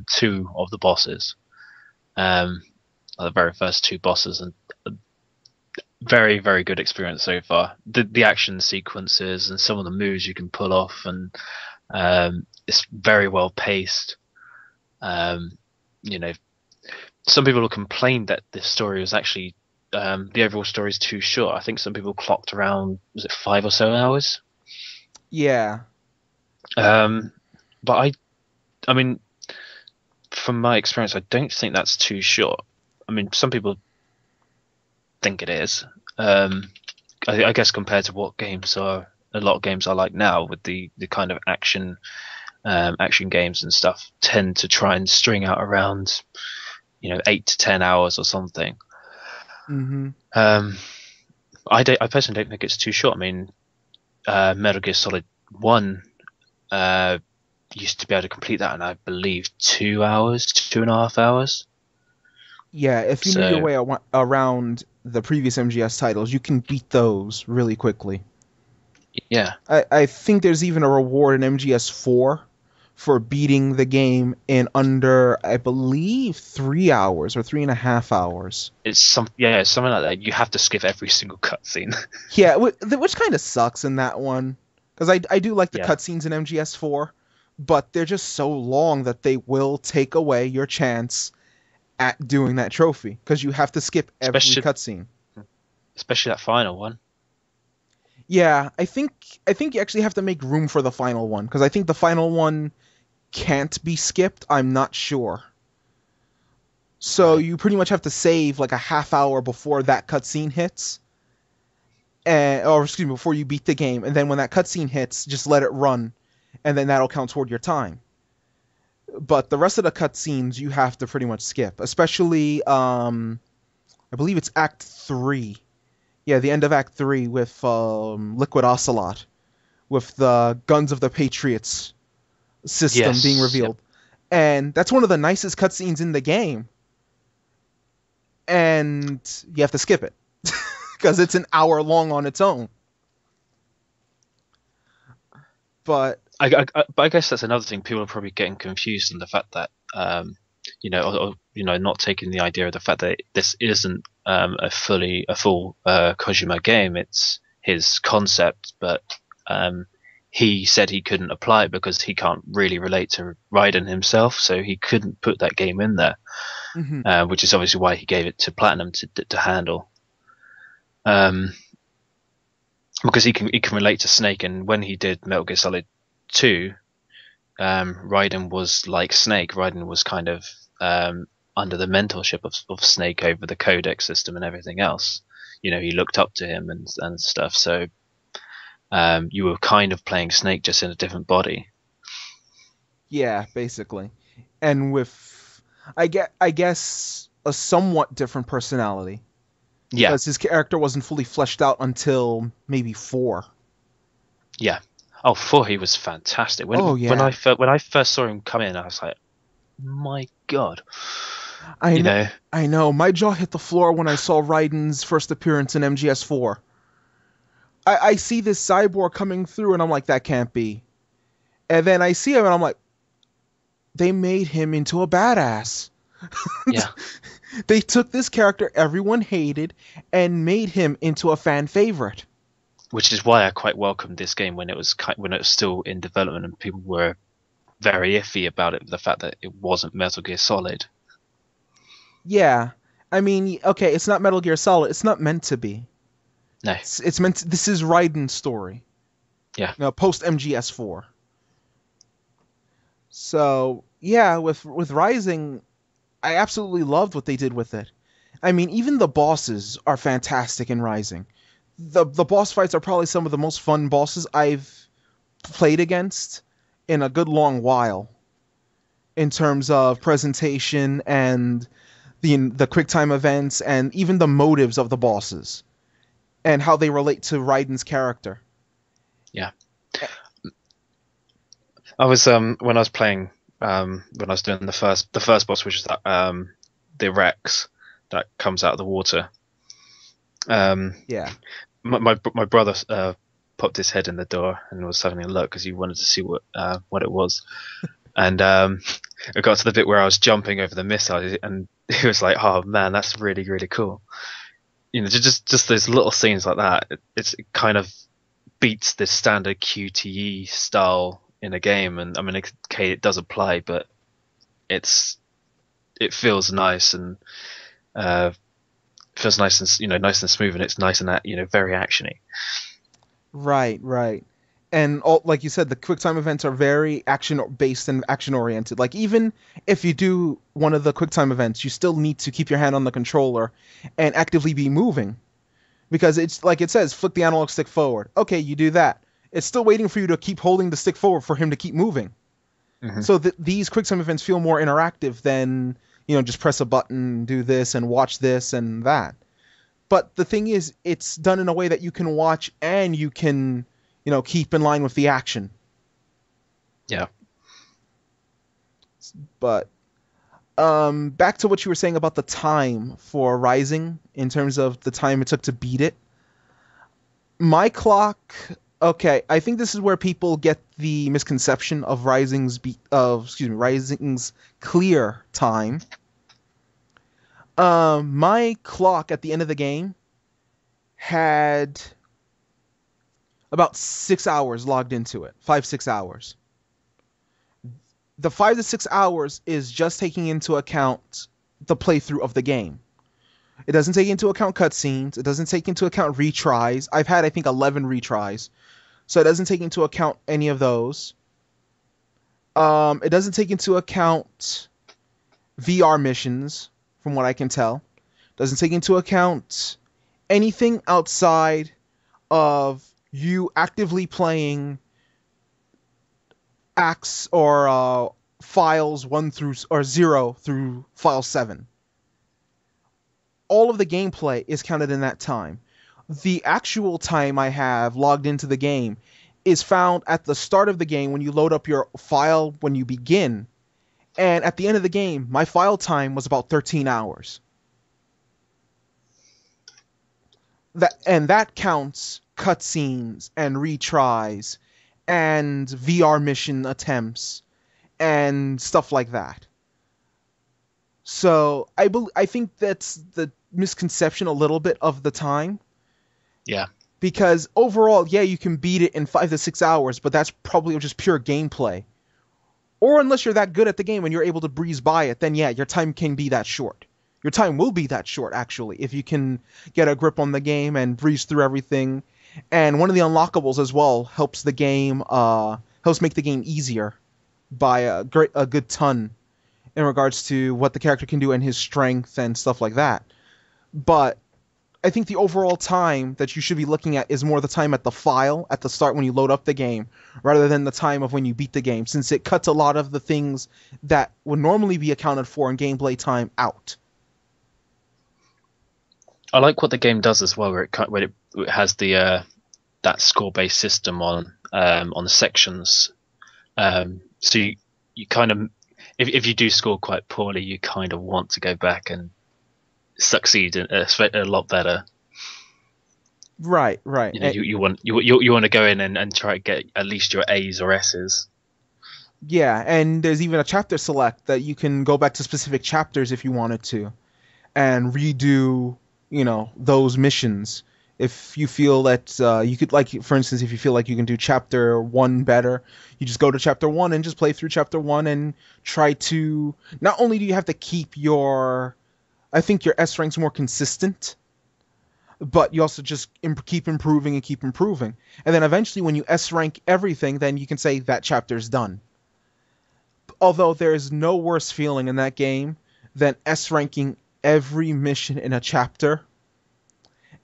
2 of the bosses, the very first 2 bosses, and very, very good experience so far. The action sequences and some of the moves you can pull off, and it's very well paced. Some people have complained that this story was actually the overall story is too short. I think some people clocked around, was it 5 or so hours? Yeah. But I mean, from my experience, I don't think that's too short. I mean, some people think it is. I guess compared to what games are a lot of games I like now with the kind of action games and stuff tend to try and string out around 8 to 10 hours or something. Hmm. Um, I personally don't think it's too short. I mean, Metal Gear Solid One used to be able to complete that in, I believe, 2 hours, 2.5 hours. Yeah, if you knew your So way around the previous MGS titles, you can beat those really quickly. yeah, I think there's even a reward in MGS4 for beating the game in under, I believe, 3 hours or 3.5 hours. it's something like that. You have to skip every single cutscene. Yeah, which kind of sucks in that one. Because I do like the Yeah, cutscenes in MGS4, but they're just so long that they will take away your chance at doing that trophy. Because you have to skip every especially cutscene. especially that final one. Yeah, I think you actually have to make room for the final one. Because I think the final one can't be skipped. I'm not sure. So Right. you pretty much have to save like a half hour before that cutscene hits, or excuse me, before you beat the game, and then when that cutscene hits, just let it run, and then that'll count toward your time. But the rest of the cutscenes you have to pretty much skip, especially I believe it's Act 3. Yeah, the end of Act 3 with Liquid Ocelot, with the Guns of the Patriots system being Yes. Yep. revealed. And that's one of the nicest cutscenes in the game, and you have to skip it because it's an hour long on its own. But But I guess that's another thing. People are probably getting confused in the fact that not taking the idea of the fact that this isn't a full Kojima game. It's his concept, but he said he couldn't apply it because he can't really relate to Raiden himself, so he couldn't put that game in there. mhm, Which is obviously why he gave it to Platinum to handle. Um, because he can relate to Snake, and when he did Metal Gear Solid 2, Raiden was like Snake. Raiden was kind of under the mentorship of Snake over the codec system and everything else. He looked up to him and stuff. So you were kind of playing Snake just in a different body. yeah, basically, and with I guess a somewhat different personality Yeah, because his character wasn't fully fleshed out until maybe 4. yeah. Oh, 4, he was fantastic. Oh yeah, When I first saw him come in, I was like, my God, I you know. know, I know. My jaw hit the floor when I saw Raiden's first appearance in MGS4. I see this cyborg coming through, and I'm like, that can't be. And then I see him, and I'm like, they made him into a badass. yeah. They took this character everyone hated and made him into a fan favorite. Which is why I quite welcomed this game when it was still in development and people were very iffy about it. The fact that it wasn't Metal Gear Solid. Yeah, I mean, okay, it's not Metal Gear Solid. It's not meant to be. No, It's meant. This is Raiden's story. yeah, Post MGS4. So yeah, with Rising, I absolutely loved what they did with it. I mean, even the bosses are fantastic in Rising. The boss fights are probably some of the most fun bosses I've played against in a good long while in terms of presentation and the quick time events and even the motives of the bosses and how they relate to Raiden's character. yeah. I was when I was playing when I was doing the first boss, which is that the Rex that comes out of the water. Um, Yeah. my brother popped his head in the door and was having a look because he wanted to see what it was. And it got to the bit where I was jumping over the missile, and he was like, "Oh man, that's really really cool." Just those little scenes like that. It kind of beats the standard QTE style in a game, and I mean, okay, it does apply, but it feels nice and uh, feels nice and nice and smooth, and it's nice and very actiony. Right, right. And all, like you said, the quick time events are very action based and action oriented. Like even if you do one of the quick time events, you still need to keep your hand on the controller and actively be moving because it's like it says, flick the analog stick forward. Okay, you do that. It's still waiting for you to keep holding the stick forward for him to keep moving. Hmm. So these quick time events feel more interactive than, just press a button, do this, and watch this and that. But the thing is, it's done in a way that you can watch and you can, keep in line with the action. Yeah. But back to what you were saying about the time for Rising in terms of the time it took to beat it. My clock. Okay, I think this is where people get the misconception of Rising's clear time. My clock at the end of the game had about 6 hours logged into it. 5-6 hours. The 5 to 6 hours is just taking into account the playthrough of the game. It doesn't take into account cutscenes. It doesn't take into account retries. I've had, I think, 11 retries. So it doesn't take into account any of those. It doesn't take into account VR missions, from what I can tell. It doesn't take into account anything outside of you actively playing acts or files 0 through file 7. All of the gameplay is counted in that time. The actual time I have logged into the game is found at the start of the game when you load up your file when you begin. And at the end of the game, my file time was about 13 hours. That counts cutscenes and retries and VR mission attempts and stuff like that. So I think that's the misconception a little bit of the time. Yeah. Because overall, yeah, you can beat it in 5 to 6 hours, but that's probably just pure gameplay. Or unless you're that good at the game and you're able to breeze by it, then yeah, your time can be that short. Your time will be that short, actually, if you can get a grip on the game and breeze through everything. And one of the unlockables as well helps make the game easier by a good ton in regards to what the character can do and his strength and stuff like that. But I think the overall time that you should be looking at is more the time at the file at the start when you load up the game rather than the time of when you beat the game, since it cuts a lot of the things that would normally be accounted for in gameplay time out. I like what the game does as well, where it has the that score-based system on the sections. So you kind of, if you do score quite poorly, you kind of want to go back and succeed a lot better. Right. You want to go in and try to get at least your A's or S's. Yeah, and there's even a chapter select that you can go back to specific chapters if you wanted to and redo, those missions. If you feel that you could, like, for instance, if you feel like you can do chapter 1 better, you just go to chapter 1 and just play through chapter 1 and try to, not only do you have to keep I think your S rank's more consistent, but you also just keep improving and keep improving. And then eventually when you S rank everything, then you can say that chapter's done. Although there is no worse feeling in that game than S ranking every mission in a chapter,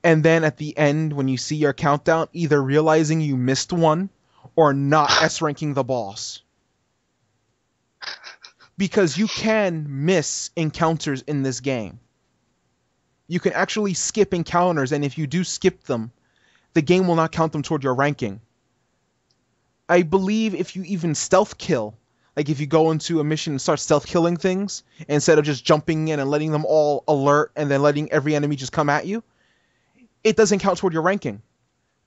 and then at the end when you see your countdown, either realizing you missed one or not S ranking the boss. Because you can miss encounters in this game. You can actually skip encounters, and if you do skip them, the game will not count them toward your ranking. I believe if you even stealth kill, like if you go into a mission and start stealth killing things, instead of just jumping in and letting them all alert and then letting every enemy just come at you, it doesn't count toward your ranking.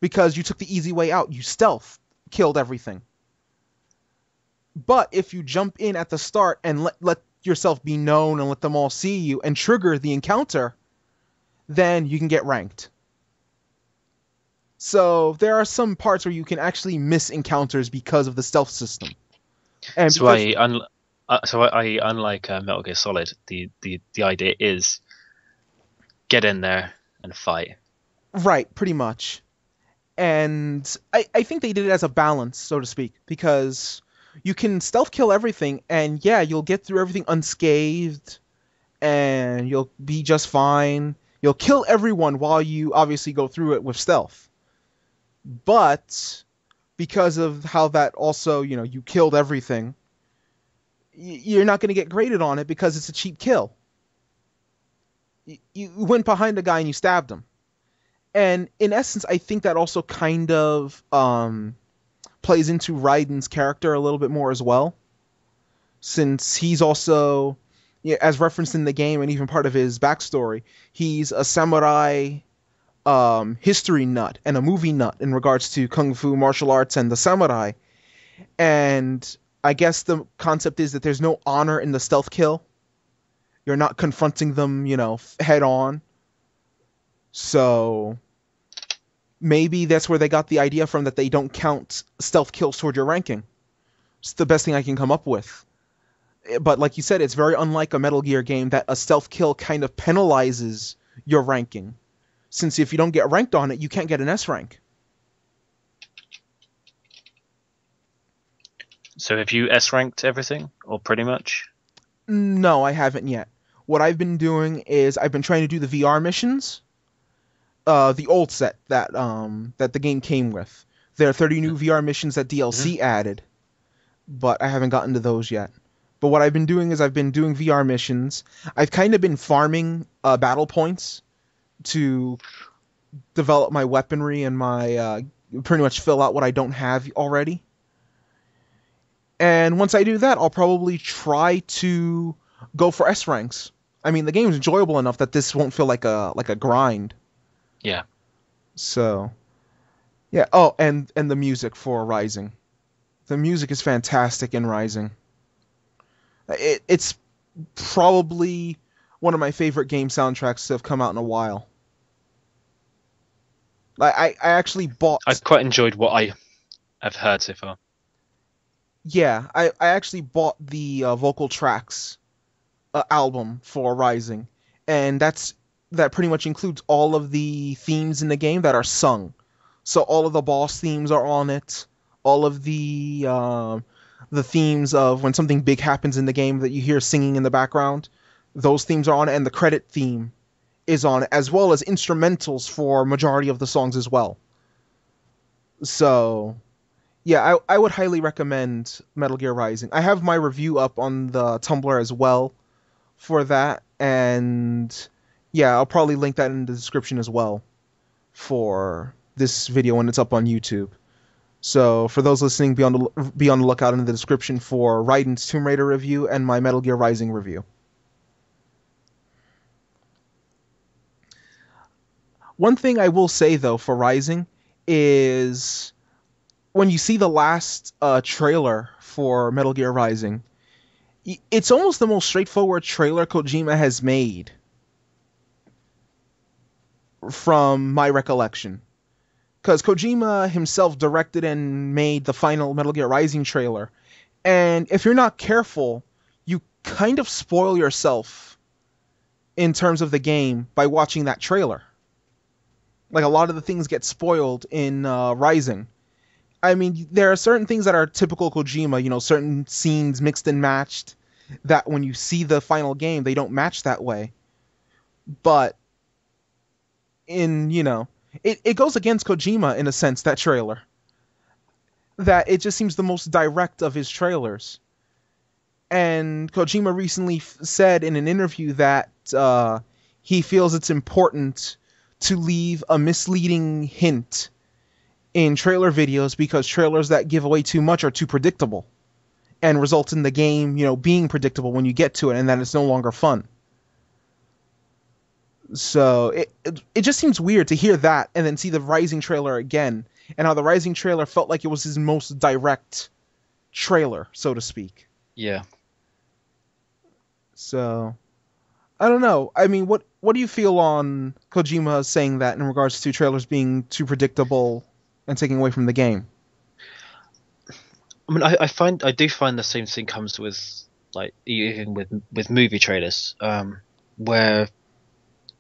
Because you took the easy way out. You stealth killed everything. But if you jump in at the start and let yourself be known and let them all see you and trigger the encounter, then you can get ranked. So there are some parts where you can actually miss encounters because of the stealth system. And so unlike Metal Gear Solid, the idea is get in there and fight. Right, pretty much. And I think they did it as a balance, so to speak, because you can stealth kill everything, and yeah, you'll get through everything unscathed, and you'll be just fine. You'll kill everyone while you obviously go through it with stealth. But because of how that also, you killed everything, you're not going to get graded on it because it's a cheap kill. You went behind a guy and you stabbed him. And in essence, I think that also kind of plays into Raiden's character a little bit more as well, since he's also, as referenced in the game and even part of his backstory, he's a samurai history nut and a movie nut in regards to kung fu, martial arts, and the samurai. And I guess the concept is that there's no honor in the stealth kill. You're not confronting them, head on. So maybe that's where they got the idea from, that they don't count stealth kills toward your ranking. It's the best thing I can come up with. But like you said, it's very unlike a Metal Gear game that a stealth kill kind of penalizes your ranking. Since if you don't get ranked on it, you can't get an S rank. So have you S ranked everything, or pretty much? No, I haven't yet. What I've been doing is I've been trying to do the VR missions, the old set that the game came with. There are 30 new VR missions that DLC added, but I haven't gotten to those yet. But what I've been doing is I've been doing VR missions. I've kind of been farming battle points to develop my weaponry and my pretty much fill out what I don't have already. And once I do that, I'll probably try to go for S ranks. I mean, the game's enjoyable enough that this won't feel like a grind. Yeah. So, yeah. Oh, and the music for Rising. The music is fantastic in Rising. It's probably one of my favorite game soundtracks to have come out in a while. I actually bought... I've quite enjoyed what I have heard so far. Yeah, I actually bought the vocal tracks album for Rising, and that pretty much includes all of the themes in the game that are sung. So all of the boss themes are on it. All of the themes of when something big happens in the game that you hear singing in the background, those themes are on it, and the credit theme is on it, as well as instrumentals for majority of the songs as well. So, yeah, I would highly recommend Metal Gear Rising. I have my review up on the Tumblr as well for that, and yeah, I'll probably link that in the description as well for this video when it's up on YouTube. So for those listening, be on the lookout in the description for Rident's Tomb Raider review and my Metal Gear Rising review. One thing I will say, though, for Rising is when you see the last trailer for Metal Gear Rising, it's almost the most straightforward trailer Kojima has made, from my recollection. Because Kojima himself directed and made the final Metal Gear Rising trailer. And if you're not careful, you kind of spoil yourself in terms of the game by watching that trailer. Like, a lot of the things get spoiled in Rising. I mean, there are certain things that are typical Kojima, certain scenes mixed and matched, that when you see the final game, they don't match that way. But it goes against Kojima in a sense, that trailer. That it just seems the most direct of his trailers. And Kojima recently said in an interview that he feels it's important to leave a misleading hint in trailer videos, because trailers that give away too much are too predictable and result in the game, being predictable when you get to it, and then it's no longer fun. So it just seems weird to hear that and then see the Rising trailer again, and how the Rising trailer felt like it was his most direct trailer, so to speak. Yeah. So I don't know. I mean, what do you feel on Kojima saying that in regards to trailers being too predictable and taking away from the game? I mean, I do find the same thing comes with, like, even with movie trailers, where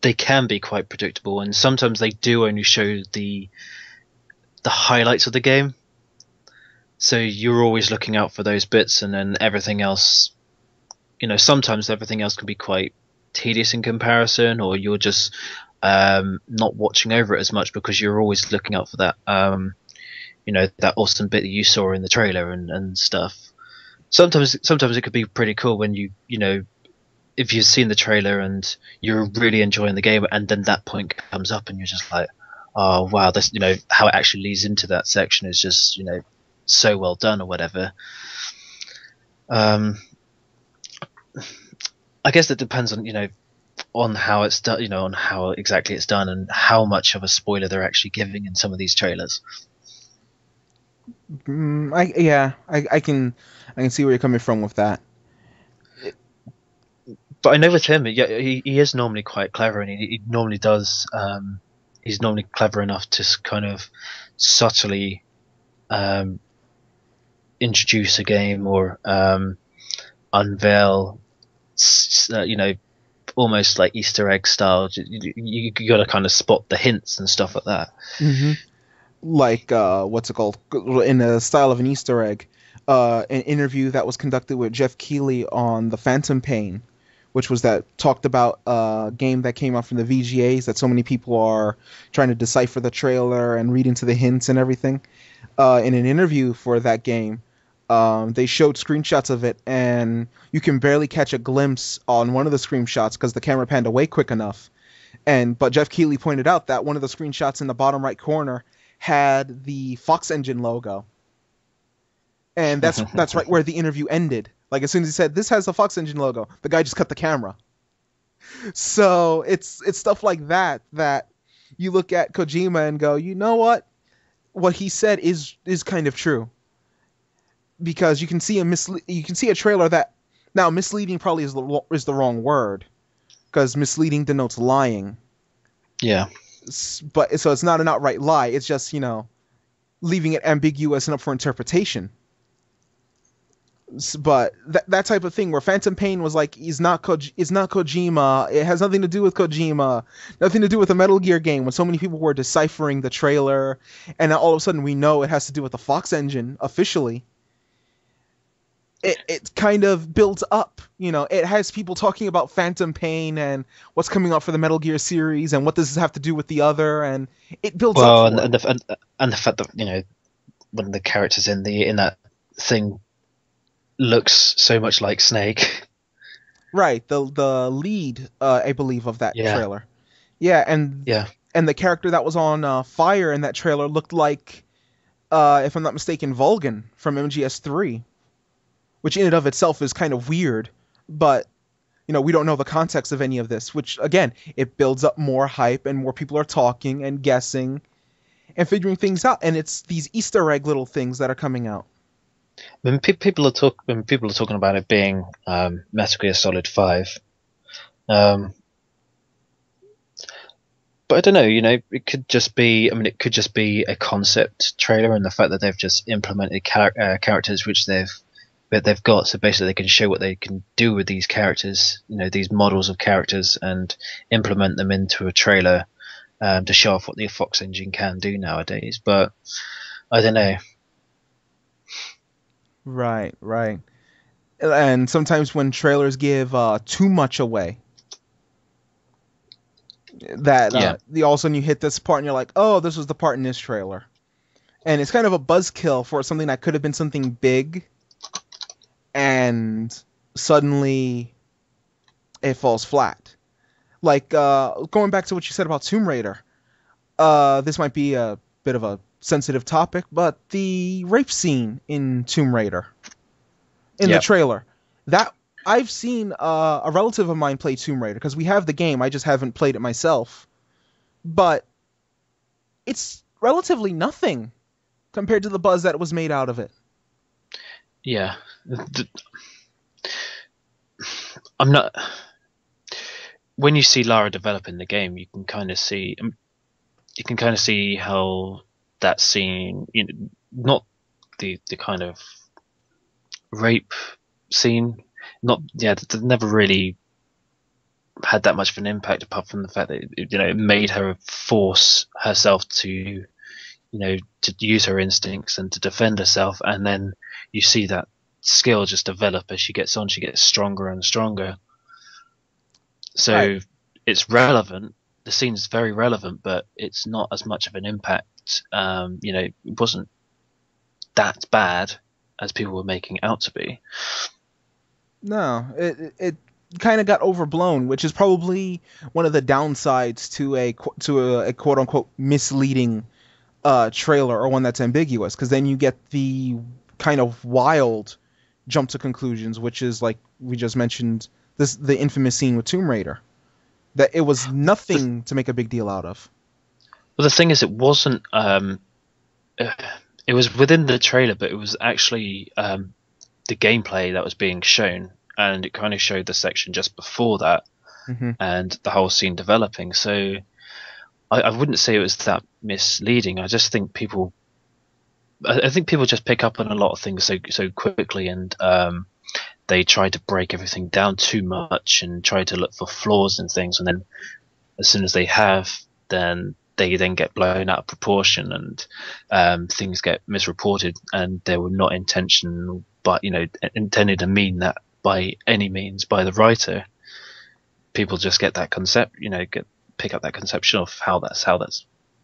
they can be quite predictable, and sometimes they do only show the highlights of the game. So you're always looking out for those bits, and then everything else, sometimes everything else can be quite tedious in comparison, or you're just not watching over it as much because you're always looking out for that that awesome bit that you saw in the trailer and stuff. Sometimes it could be pretty cool when if you've seen the trailer and you're really enjoying the game, and then that point comes up, and you're just like, oh wow, this how it actually leads into that section is just so well done or whatever. I guess it depends on how it's done, on how exactly it's done, and how much of a spoiler they're actually giving in some of these trailers. I can see where you're coming from with that. But I know with him, yeah, he is normally quite clever, and he normally does. He's normally clever enough to kind of subtly introduce a game or unveil, almost like Easter egg style. You got to kind of spot the hints and stuff like that. Mm-hmm. Like what's it called? In the style of an Easter egg, an interview that was conducted with Jeff Keighley on the Phantom Pain, which was that talked about a game that came out from the VGAs that so many people are trying to decipher the trailer and read into the hints and everything. In an interview for that game, they showed screenshots of it, and you can barely catch a glimpse on one of the screenshots because the camera panned away quick enough. But Jeff Keighley pointed out that one of the screenshots in the bottom right corner had the Fox Engine logo, and that's right where the interview ended. Like as soon as he said this has a Fox Engine logo, the guy just cut the camera. So it's stuff like that you look at Kojima and go, you know what he said is kind of true, because you can see a trailer that, now misleading probably is the wrong word, because misleading denotes lying. Yeah. But so it's not an outright lie. It's just leaving it ambiguous and up for interpretation. But that type of thing where Phantom Pain was like, is not Kojima. It has nothing to do with Kojima. Nothing to do with the Metal Gear game. When so many people were deciphering the trailer, and all of a sudden we know it has to do with the Fox Engine officially. It kind of builds up. It has people talking about Phantom Pain and what's coming out for the Metal Gear series and what does this have to do with the other, and it builds up. And the fact that one of the characters in that thing looks so much like Snake. Right, the lead, I believe, of that trailer. Yeah, and the character that was on fire in that trailer looked like, if I'm not mistaken, Vulcan from MGS3, which in and of itself is kind of weird, but we don't know the context of any of this, which again, it builds up more hype and more people are talking and guessing and figuring things out, and it's these Easter egg little things that are coming out. When people are talking about it being Metal Gear Solid 5, but I don't know. It could just be. It could just be a concept trailer, and the fact that they've just implemented characters which they've got, so basically they can show what they can do with these characters, these models of characters, and implement them into a trailer to show off what the Fox Engine can do nowadays. But I don't know. Right. And sometimes when trailers give too much away, that all of a sudden you hit this part and you're like, oh, this was the part in this trailer. And it's kind of a buzzkill for something that could have been something big, and suddenly it falls flat. Like, going back to what you said about Tomb Raider, this might be a bit of a sensitive topic, but the rape scene in Tomb Raider in the trailer, that I've seen a relative of mine play Tomb Raider, because we have the game, I just haven't played it myself, but it's relatively nothing compared to the buzz that was made out of it. Yeah. I'm not. When you see Lara develop in the game, you can kind of see how that scene, not the kind of rape scene, that never really had that much of an impact, apart from the fact that it made her force herself to to use her instincts and to defend herself, and then you see that skill just develop as she gets on. She gets stronger and stronger. So It's relevant. The scene's very relevant, but it's not as much of an impact. It wasn't that bad as people were making it out to be. No, it kind of got overblown, which is probably one of the downsides to a quote unquote misleading trailer, or one that's ambiguous, because then you get the kind of wild jump to conclusions, which is like we just mentioned, the infamous scene with Tomb Raider, that it was nothing to make a big deal out of. Well, the thing is, it wasn't. It was within the trailer, but it was actually the gameplay that was being shown, and it kind of showed the section just before that, and the whole scene developing. So I wouldn't say it was that misleading. I just think people. I think people just pick up on a lot of things so quickly, and they try to break everything down too much and try to look for flaws in things, and then as soon as they have, then they then get blown out of proportion, and things get misreported, and they were not intentional, but intended to mean that by any means by the writer. People just get that concept, pick up that conception of how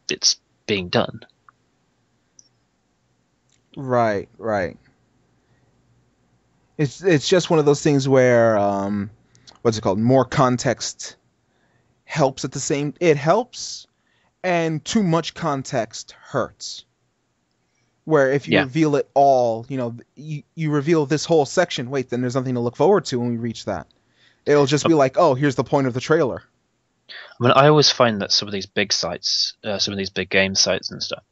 it's being done. Right. It's just one of those things where what's it called? More context helps it helps, and too much context hurts. Where if you reveal it all, you reveal this whole section, wait, then there's nothing to look forward to when we reach that. It'll just be like, oh, here's the point of the trailer. I mean, I always find that some of these big sites, some of these big game sites and stuff,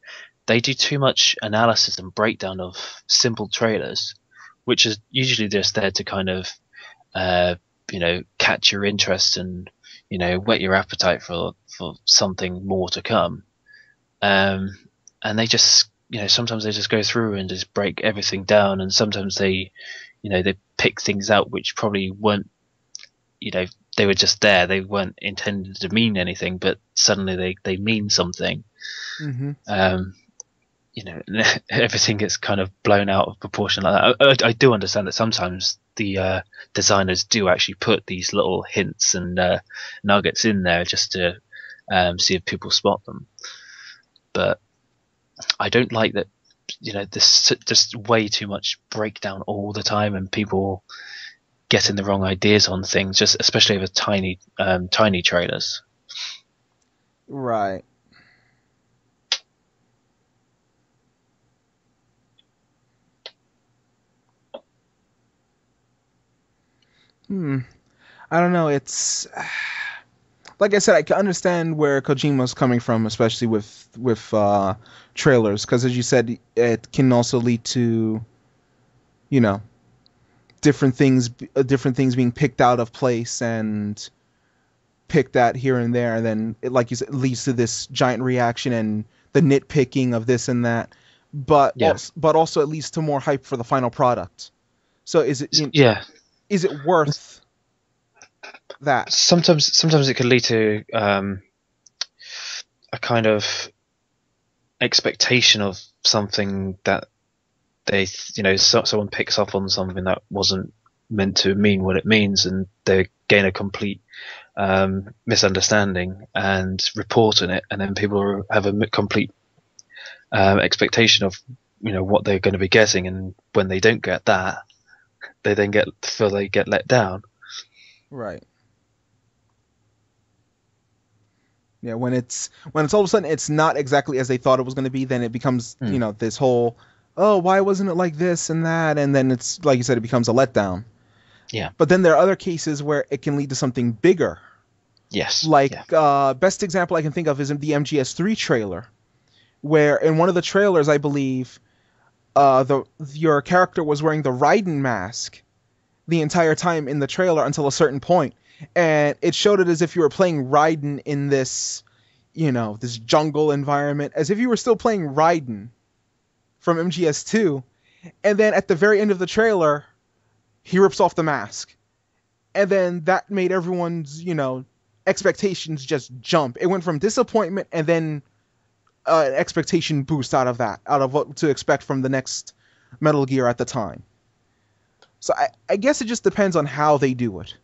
they do too much analysis and breakdown of simple trailers, which is usually just there to kind of, catch your interest and, whet your appetite for something more to come. And they just, sometimes they just go through and just break everything down, and sometimes they pick things out which probably weren't, they were just there. They weren't intended to mean anything, but suddenly they mean something. Everything gets kind of blown out of proportion like that. I do understand that sometimes the designers do actually put these little hints and nuggets in there just to see if people spot them. But I don't like that. This just way too much breakdown all the time, and people getting the wrong ideas on things, just especially with tiny trailers. Right. I don't know. It's like I said, I can understand where Kojima's coming from, especially with trailers, because as you said, it can also lead to, different things being picked out of place and picked at here and there, and then it, like you said, leads to this giant reaction and the nitpicking of this and that. But also it leads to more hype for the final product. So is it worth that? Sometimes it could lead to a kind of expectation of something that someone picks up on something that wasn't meant to mean what it means, and they gain a complete misunderstanding and report on it, and then people have a complete expectation of what they're going to be getting, and when they don't get that, they then get let down. Right. Yeah, when it's all of a sudden it's not exactly as they thought it was going to be, then it becomes this whole, oh, why wasn't it like this and that, and then it's like you said, it becomes a letdown. Yeah. But then there are other cases where it can lead to something bigger. Yes. Best example I can think of is in the MGS3 trailer, where in one of the trailers, I believe, your character was wearing the Rident mask the entire time in the trailer until a certain point, and it showed it as if you were playing Rident in this, this jungle environment, as if you were still playing Rident from MGS2, and then at the very end of the trailer, he rips off the mask, and then that made everyone's, expectations just jump. It went from disappointment and then an expectation boost out of what to expect from the next Metal Gear at the time. So I guess it just depends on how they do it.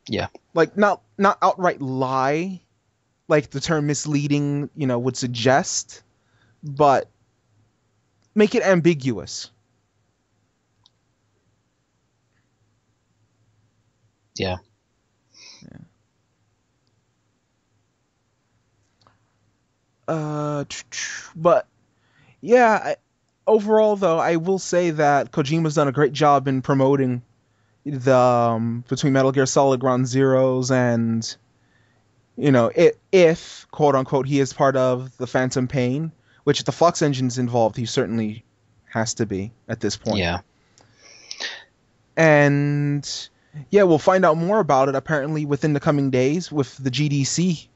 Yeah. Like, not outright lie, like the term misleading, would suggest, but make it ambiguous. Yeah. But yeah, overall though, I will say that Kojima's done a great job in promoting the between Metal Gear Solid Ground Zeroes and if quote unquote he is part of the Phantom Pain, which if the Fox engine's involved, he certainly has to be at this point. Yeah. And yeah, we'll find out more about it apparently within the coming days with the GDC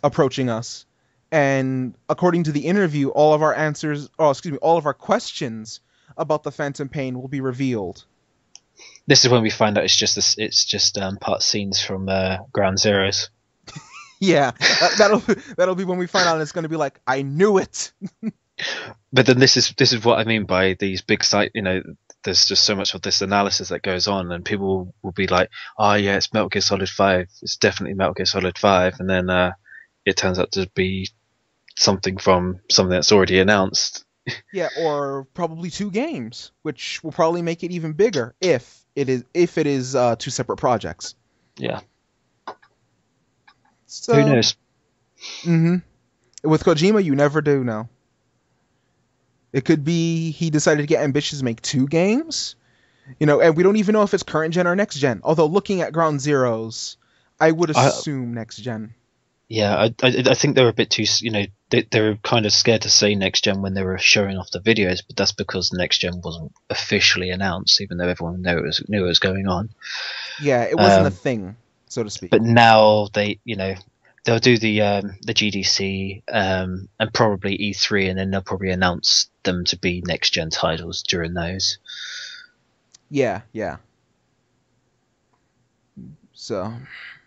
approaching us. And according to the interview, all of our questions about the Phantom Pain will be revealed. This is when we find out it's just part scenes from Ground Zeroes. Yeah, that'll be when we find out, and it's going to be like, I knew it. But then this is what I mean by these big site. There's just so much of this analysis that goes on, and people will be like, "Oh yeah, it's Metal Gear Solid 5. It's definitely Metal Gear Solid 5," and then it turns out to be something from something that's already announced. Yeah, or probably 2 games, which will probably make it even bigger if it is 2 separate projects. Yeah. So, who knows? With Kojima, you never do know. It could be he decided to get ambitious and make 2 games, and we don't even know if it's current gen or next gen. Although looking at Ground Zeroes, I would assume next gen. Yeah, I think they were a bit too, they were kind of scared to say next gen when they were showing off the videos, but that's because next gen wasn't officially announced, even though everyone knew it was going on. Yeah, it wasn't a thing, so to speak. But now they'll do the GDC and probably E3, and then they'll probably announce them to be next gen titles during those. Yeah. So,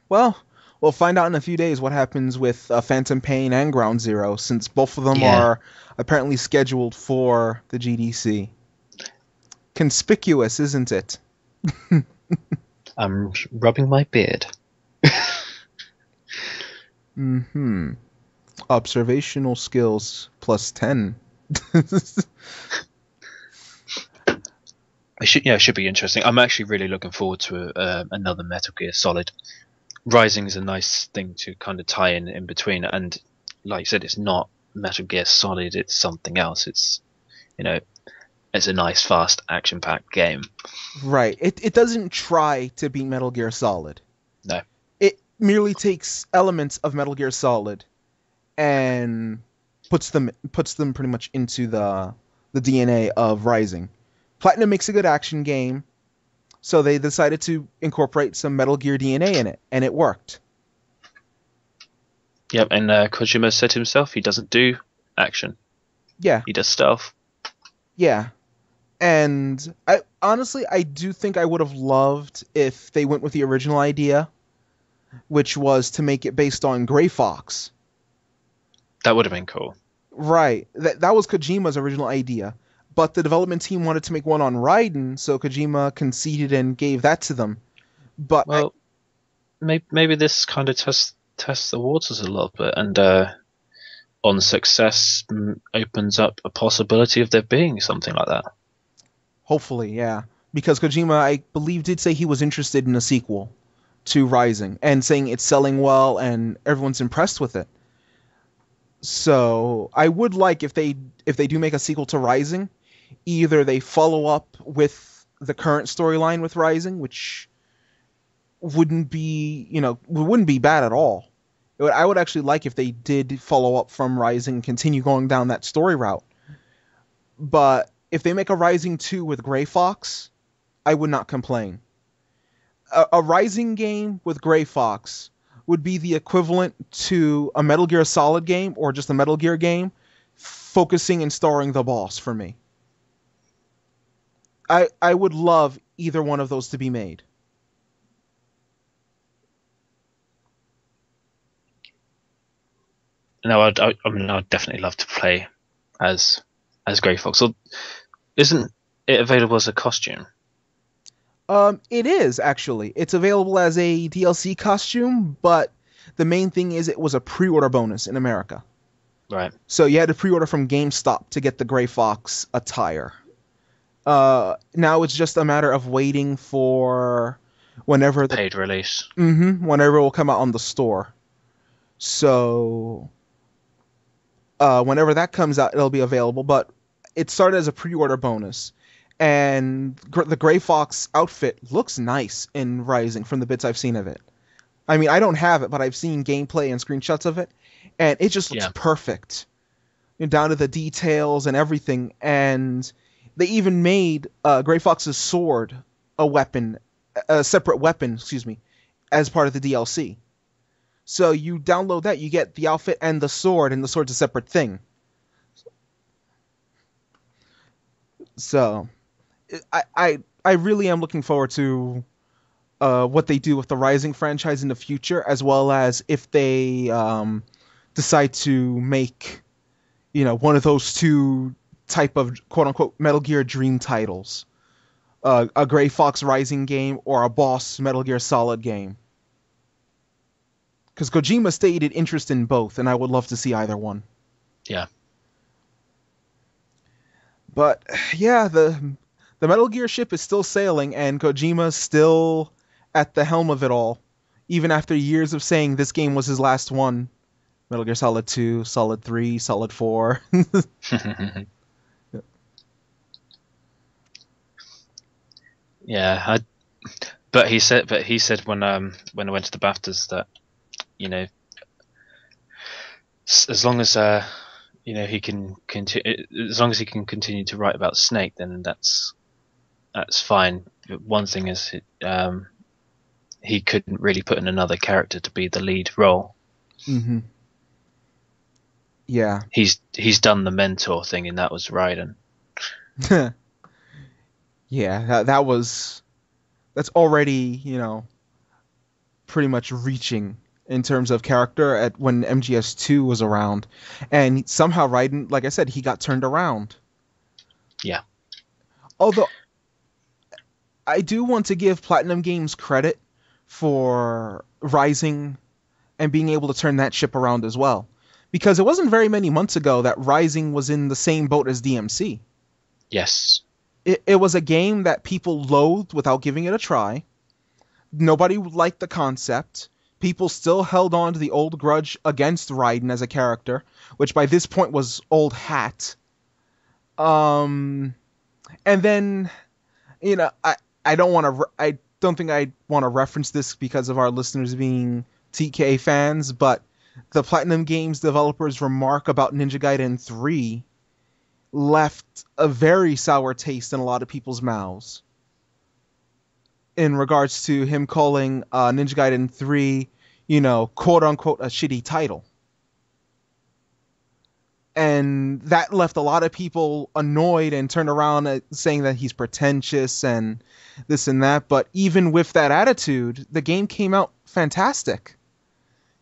well, we'll find out in a few days what happens with Phantom Pain and Ground Zero, since both of them are apparently scheduled for the GDC. Conspicuous, isn't it? I'm rubbing my beard. Observational skills plus 10. It should be interesting. I'm actually really looking forward to another Metal Gear Solid. Rising is a nice thing to kind of tie in between, and like you said, it's not Metal Gear Solid, it's something else. It's it's a nice, fast, action-packed game. Right. It doesn't try to be Metal Gear Solid. No. It merely takes elements of Metal Gear Solid and puts them pretty much into the DNA of Rising. Platinum makes a good action game, so they decided to incorporate some Metal Gear DNA in it, and it worked. Yep, and Kojima said himself he doesn't do action. Yeah. He does stealth. Yeah. And I do think I would have loved if they went with the original idea, which was to make it based on Gray Fox. That would have been cool. Right. That was Kojima's original idea. But the development team wanted to make one on Raiden, so Kojima conceded and gave that to them. But maybe this kind of tests the waters a little bit, and on success opens up a possibility of there being something like that. Hopefully, yeah. Because Kojima, I believe, did say he was interested in a sequel to Rising, and saying it's selling well and everyone's impressed with it. So I would like if they do make a sequel to Rising, either they follow up with the current storyline with Rising, which wouldn't be bad at all. I would actually like if they did follow up from Rising and continue going down that story route. But if they make a Rising 2 with Gray Fox, I would not complain. A Rising game with Gray Fox would be the equivalent to a Metal Gear Solid game or just a Metal Gear game focusing and starring the boss for me. I would love either one of those to be made. No, I'd definitely love to play as Grey Fox. So, isn't it available as a costume? It is actually. It's available as a DLC costume, but the main thing is it was a pre-order bonus in America. Right. So you had to pre-order from GameStop to get the Gray Fox attire. Now it's just a matter of waiting for whenever Paid release. whenever it will come out on the store. So whenever that comes out, it'll be available. But it started as a pre-order bonus, and the Gray Fox outfit looks nice in Rising from the bits I've seen of it. I mean, I don't have it, but I've seen gameplay and screenshots of it, and it just looks perfect, down to the details and everything. And they even made Gray Fox's sword a separate weapon, as part of the DLC. So you download that, you get the outfit and the sword's a separate thing. So I really am looking forward to what they do with the Rising franchise in the future, as well as if they decide to make, one of those two type of quote-unquote Metal Gear Dream titles. A Gray Fox Rising game or a Boss Metal Gear Solid game. Because Kojima stated interest in both, and I would love to see either one. Yeah. But yeah, the Metal Gear ship is still sailing, and Kojima's still at the helm of it all, even after years of saying this game was his last one. Metal Gear Solid 2, Solid 3, Solid 4. Yeah, but he said when I went to the BAFTAs that, as long as he can continue to write about Snake, then that's fine. But one thing is, he couldn't really put in another character to be the lead role. Mm-hmm. Yeah. He's done the mentor thing, and that was Rident. Yeah, that's already, pretty much reaching in terms of character at when MGS2 was around. And somehow Raiden, like I said, he got turned around. Yeah. Although I do want to give Platinum Games credit for Rising and being able to turn that ship around as well. Because it wasn't very many months ago that Rising was in the same boat as DMC. Yes. It was a game that people loathed without giving it a try. Nobody liked the concept. People still held on to the old grudge against Raiden as a character, which by this point was old hat. And then, I don't think I want to reference this because of our listeners being TK fans, but the Platinum Games developers' remark about Ninja Gaiden 3 left a very sour taste in a lot of people's mouths in regards to him calling Ninja Gaiden 3, quote unquote, a shitty title. And that left a lot of people annoyed and turned around saying that he's pretentious and this and that. But even with that attitude, the game came out fantastic.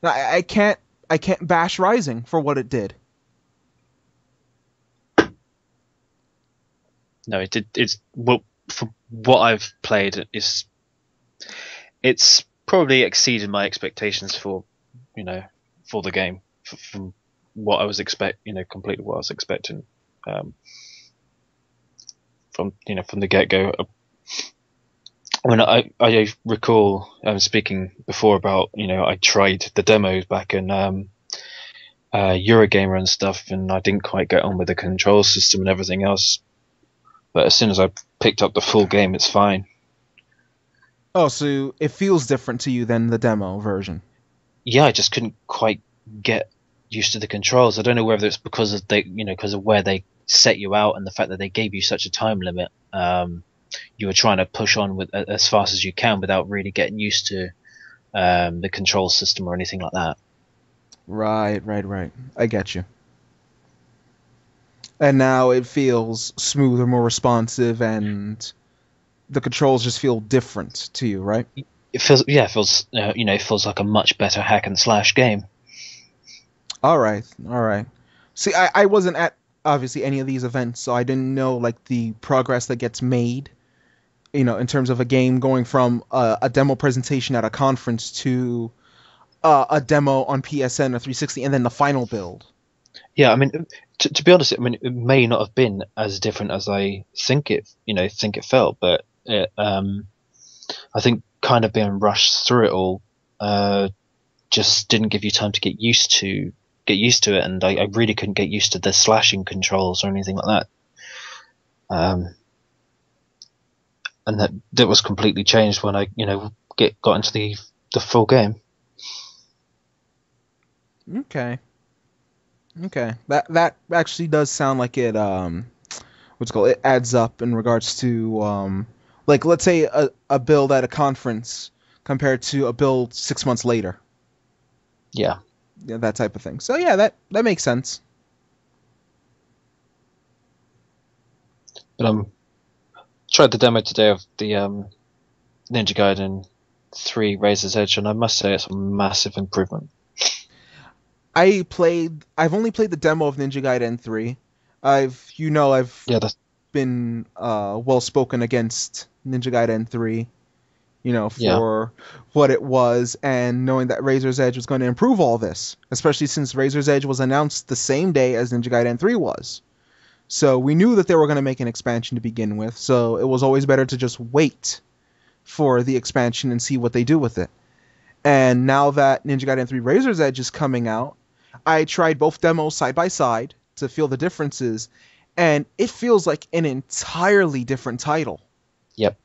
I can't bash Rising for what it did. No, it did. From what I've played, it's probably exceeded my expectations for the game from what I was completely what I was expecting from the get go. When I recall speaking before about I tried the demos back in Eurogamer and stuff, and I didn't quite get on with the control system and everything else. But as soon as I picked up the full game, it's fine. Oh, so it feels different to you than the demo version? Yeah, I just couldn't quite get used to the controls. I don't know whether it's because of because of where they set you out and the fact that they gave you such a time limit. You were trying to push on with as fast as you can without really getting used to the control system or anything like that. Right. I get you. And now it feels smoother, more responsive, and the controls just feel different to you, right? It feels it feels like a much better hack and slash game. All right. See, I wasn't at obviously any of these events, so I didn't know like the progress that gets made, in terms of a game going from a demo presentation at a conference to a demo on PSN or 360, and then the final build. Yeah, I mean, to be honest, I mean, it may not have been as different as I think it felt, but I think kind of being rushed through it all, just didn't give you time to get used to it, and I really couldn't get used to the slashing controls or anything like that. And that was completely changed when I got into the full game. Okay. Okay. That actually does sound like it what's it called, it adds up in regards to like let's say a build at a conference compared to a build 6 months later. Yeah, Yeah, that type of thing. So yeah, that makes sense. but tried the demo today of the Ninja Gaiden 3 Razor's Edge, and I must say it's a massive improvement. I've only played the demo of Ninja Gaiden 3. I've Yeah, that's been well spoken against Ninja Gaiden 3, yeah. for what it was, and knowing that Razor's Edge was going to improve all this, especially since Razor's Edge was announced the same day as Ninja Gaiden 3 was. So we knew that they were going to make an expansion to begin with, so it was always better to just wait for the expansion and see what they do with it. And now that Ninja Gaiden 3 Razor's Edge is coming out, I tried both demos side by side to feel the differences, and it feels like an entirely different title. Yep.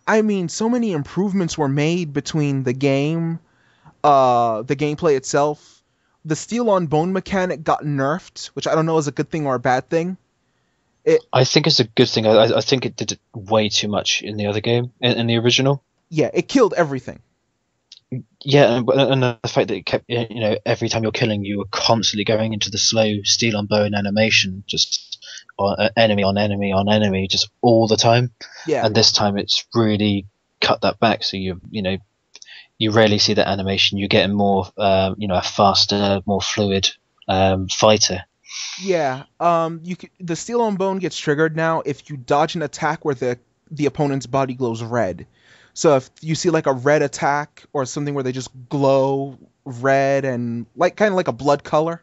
I mean, so many improvements were made between the game, the gameplay itself. The steel on bone mechanic got nerfed, which I don't know is a good thing or a bad thing. I think it's a good thing. I think it did it way too much in the other game, in the original. Yeah, it killed everything. Yeah, and the fact that it kept, every time you're killing, you were constantly going into the slow steel on bone animation, just enemy on enemy on enemy, just all the time. Yeah, And this time it's really cut that back, so you rarely see that animation. You're getting more, a faster, more fluid fighter. yeah. The steel on bone gets triggered now if you dodge an attack where the opponent's body glows red. So if you see like a red attack or something where they just glow red and like kind of like a blood color,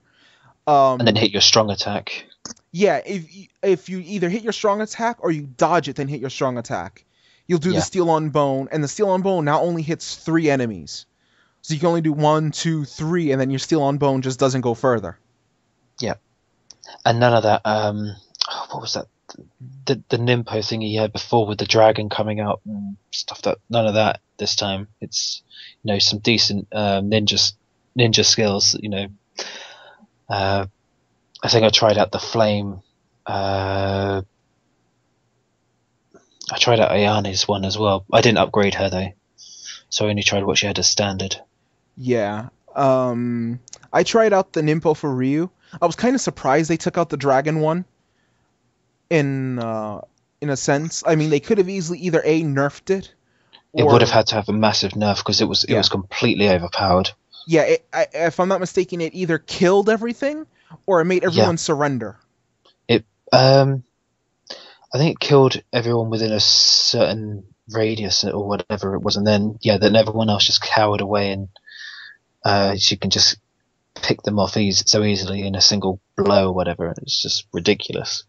And then hit your strong attack. yeah, if you either hit your strong attack or you dodge it then hit your strong attack, you'll do the Yeah. steel on bone, and the steel on bone now only hits 3 enemies. So you can only do 1, 2, 3, and then your steel on bone just doesn't go further. Yeah. And none of that. What was that? The Nimpo thingy he had before with the dragon coming out and stuff. That none of that this time. It's some decent ninja skills. I think I tried out the flame. I tried out Ayane's one as well. I didn't upgrade her though, so I only tried what she had as standard. Yeah. I tried out the Nimpo for Ryu. I was kind of surprised they took out the dragon one. In a sense, I mean, they could have easily either nerfed it. It would have had to have a massive nerf because it was completely overpowered. Yeah, if I'm not mistaken, it either killed everything or it made everyone surrender. I think it killed everyone within a certain radius or whatever it was, and then then everyone else just cowered away, and you can just pick them off so easily in a single blow or whatever. It's just ridiculous.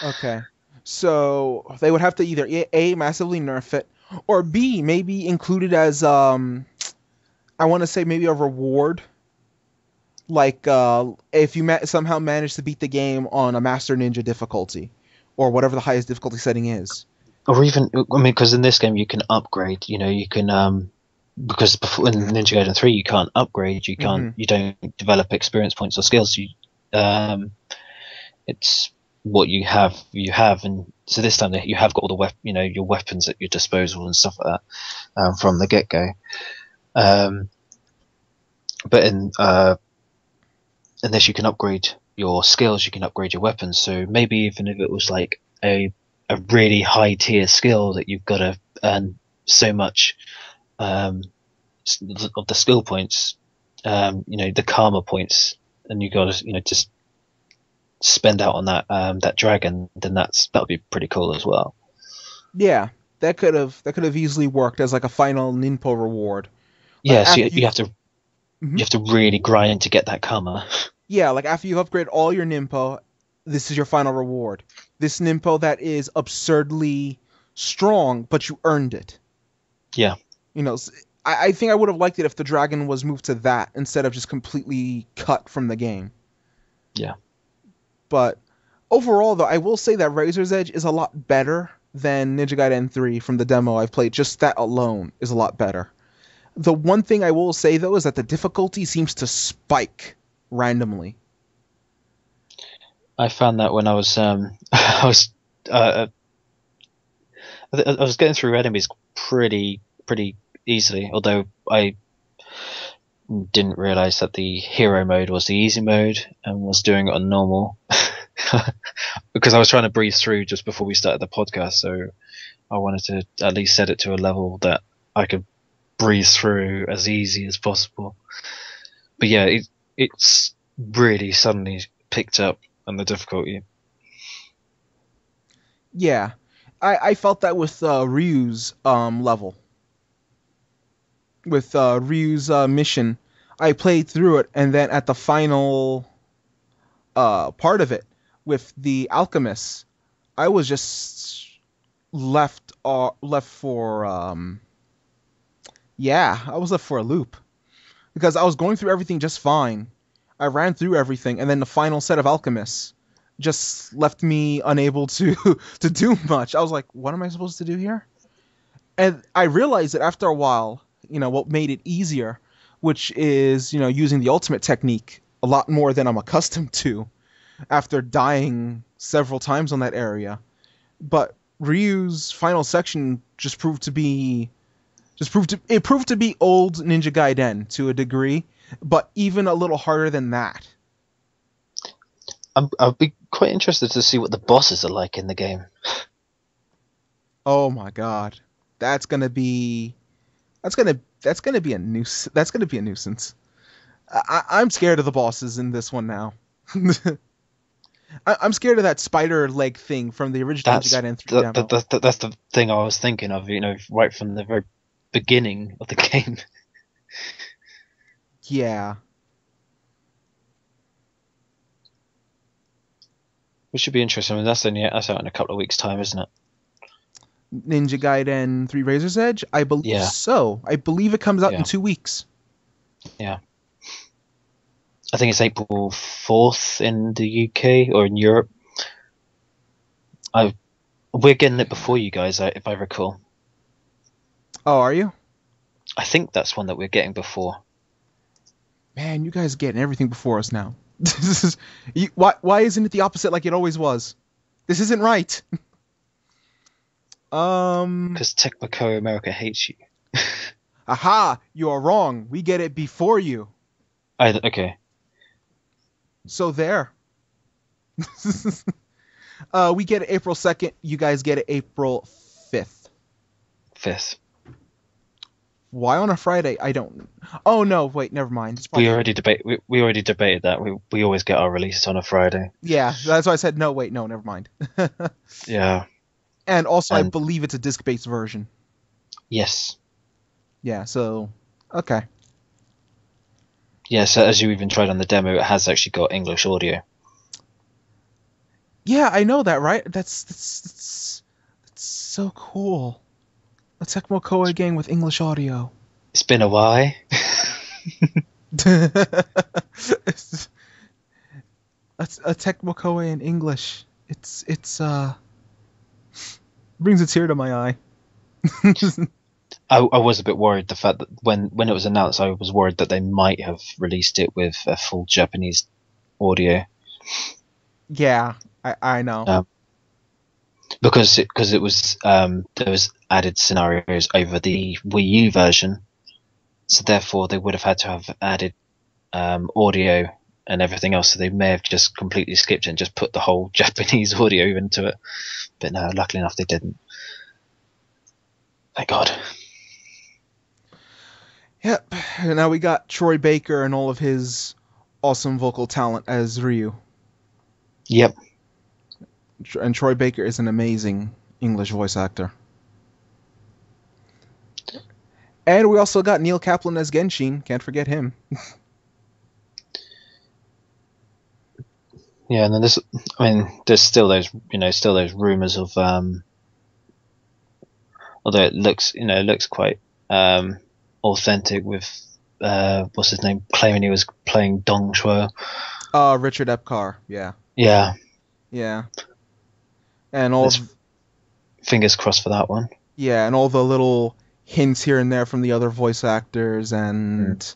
Okay, so they would have to either A, massively nerf it, or B, maybe include it as I want to say maybe a reward. Like if you somehow manage to beat the game on a Master Ninja difficulty, or whatever the highest difficulty setting is. Or even, I mean, because in this game you can upgrade. You can because before in Ninja Gaiden 3 you can't upgrade. You can't. You don't develop experience points or skills. It's what you have, and so this time you have got all the your weapons at your disposal and stuff like that from the get go. But in this you can upgrade your skills, you can upgrade your weapons. So maybe even if it was like a really high tier skill that you've got to earn so much of the skill points, the karma points, and you got to just spend out on that dragon, then that would be pretty cool as well. Yeah, that could have easily worked as like a final Ninpo reward. Yeah, so you have to really grind to get that karma. Yeah, like after you upgrade all your Ninpo, this is your final reward. This Ninpo that is absurdly strong, but you earned it. Yeah. You know, I think I would have liked it if the dragon was moved to that instead of just completely cut from the game. Yeah. But overall, though, I will say that Razor's Edge is a lot better than Ninja Gaiden 3 from the demo I've played. Just that alone is a lot better. The one thing I will say, though, is that the difficulty seems to spike randomly. I found that when I was I was uh, I was getting through enemies pretty easily, although I didn't realize that the hero mode was the easy mode and was doing it on normal. Because I was trying to breeze through just before we started the podcast, so I wanted to at least set it to a level that I could breeze through as easy as possible. But yeah, it's really suddenly picked up on the difficulty. Yeah, I felt that with Ryu's level. With Ryu's mission, I played through it, and then at the final part of it with the alchemists, I was just left for yeah, I was left for a loop because I was going through everything just fine. I ran through everything, and then the final set of alchemists just left me unable to to do much. I was like, what am I supposed to do here? And I realized that after a while, what made it easier, which is, using the ultimate technique a lot more than I'm accustomed to after dying several times on that area. But Ryu's final section proved to be old Ninja Gaiden to a degree, but even a little harder than that. I'll be quite interested to see what the bosses are like in the game. Oh my god. That's gonna be a nuisance. I'm scared of the bosses in this one now. I'm scared of that spider leg thing from the original Ninja Gaiden 3 demo. That's the thing I was thinking of, right from the very beginning of the game. Yeah. Which should be interesting. I mean, that's out in a couple of weeks' time, isn't it? Ninja Gaiden 3 Razor's Edge? I believe so. I believe it comes out in 2 weeks. Yeah. I think it's April 4th in the UK or in Europe. We're getting it before you guys, if I recall. Oh, are you? I think that's one that we're getting before. Man, you guys are getting everything before us now. Why isn't it the opposite like it always was? This isn't right. Because Tecmo America hates you. Aha! You are wrong. We get it before you. Okay. So there. We get it April 2nd. You guys get it April 5th. 5th. Why on a Friday? I don't. Oh no! Wait, never mind. We already debated that. We always get our releases on a Friday. Yeah, that's why I said no. Wait, no, never mind. Yeah. And also, I believe it's a disc-based version. Yes. Yeah. So, okay. Yeah. So as you even tried on the demo, it has actually got English audio. Yeah, I know that, right? That's so cool. A Tecmo Koei game with English audio. It's been a while. That's a Tecmo Koei in English. It's brings a tear to my eye. I was a bit worried the fact that when it was announced, I was worried that they might have released it with a full Japanese audio. Yeah, I know. Because it was there was added scenarios over the Wii U version, so therefore they would have had to have added audio and everything else. So they may have just completely skipped it and just put the whole Japanese audio into it. But no, luckily enough, they didn't. Thank God. Yep. Now we got Troy Baker and all of his awesome vocal talent as Ryu. Yep. And Troy Baker is an amazing English voice actor. And we also got Neil Kaplan as Genshin. Can't forget him. Yeah, and then there's still those, still those rumors of, although it looks quite authentic with, what's his name, claiming he was playing Dong Shuo. Richard Epcar. Yeah. Yeah, Yeah. And there's fingers crossed for that one. yeah, and all the little hints here and there from the other voice actors and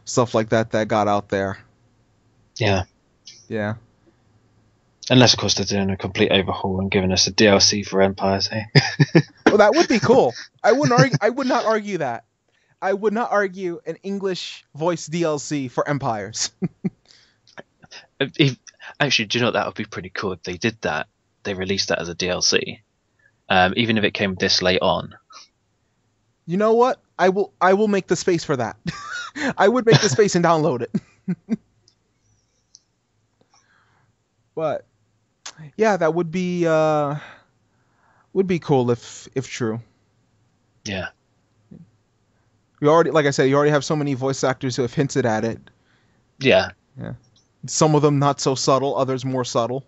stuff like that got out there. Yeah. Yeah. Unless, of course, they're doing a complete overhaul and giving us a DLC for Empires, eh? Well, that would be cool. I would not argue that. I would not argue an English voice DLC for Empires. Actually, do you know what, that would be pretty cool if they did that? They released that as a DLC, even if it came this late on. You know what? I will make the space for that. I would make the space and download it. But yeah, that would be cool if true. Yeah. You already have so many voice actors who have hinted at it. Yeah. Yeah. Some of them not so subtle, others more subtle.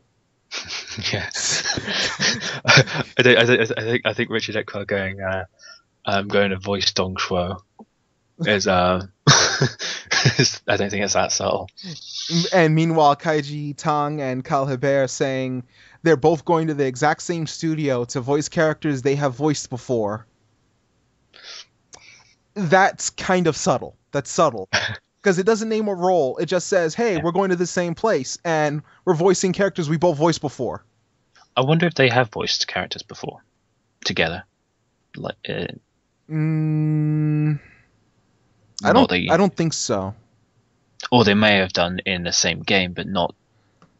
Yes. I think Richard Epcar going to voice Dong Shuo is I don't think it's that subtle. And meanwhile, Kaiji Tang and Kal Hebert saying they're both going to the exact same studio to voice characters they have voiced before. That's kind of subtle. That's subtle. Because it doesn't name a role. It just says, hey, we're going to the same place, and we're voicing characters we both voiced before. I wonder if they have voiced characters before together. Like, I don't think so. Or they may have done in the same game, but not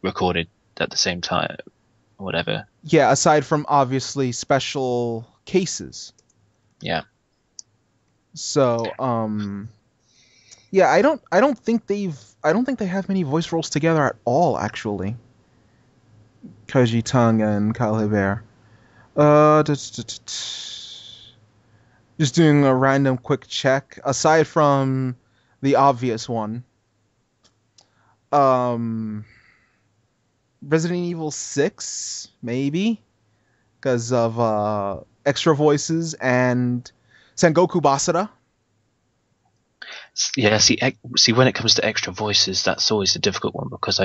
recorded at the same time, or whatever. Yeah, aside from obviously special cases. Yeah. So, yeah, I don't think they have many voice roles together at all, actually. Kaiji Tang and Kal Hebert. Just doing a random quick check. Aside from the obvious one, Resident Evil 6, maybe, because of extra voices, and Sengoku Basara. Yeah, see, when it comes to extra voices, that's always a difficult one, because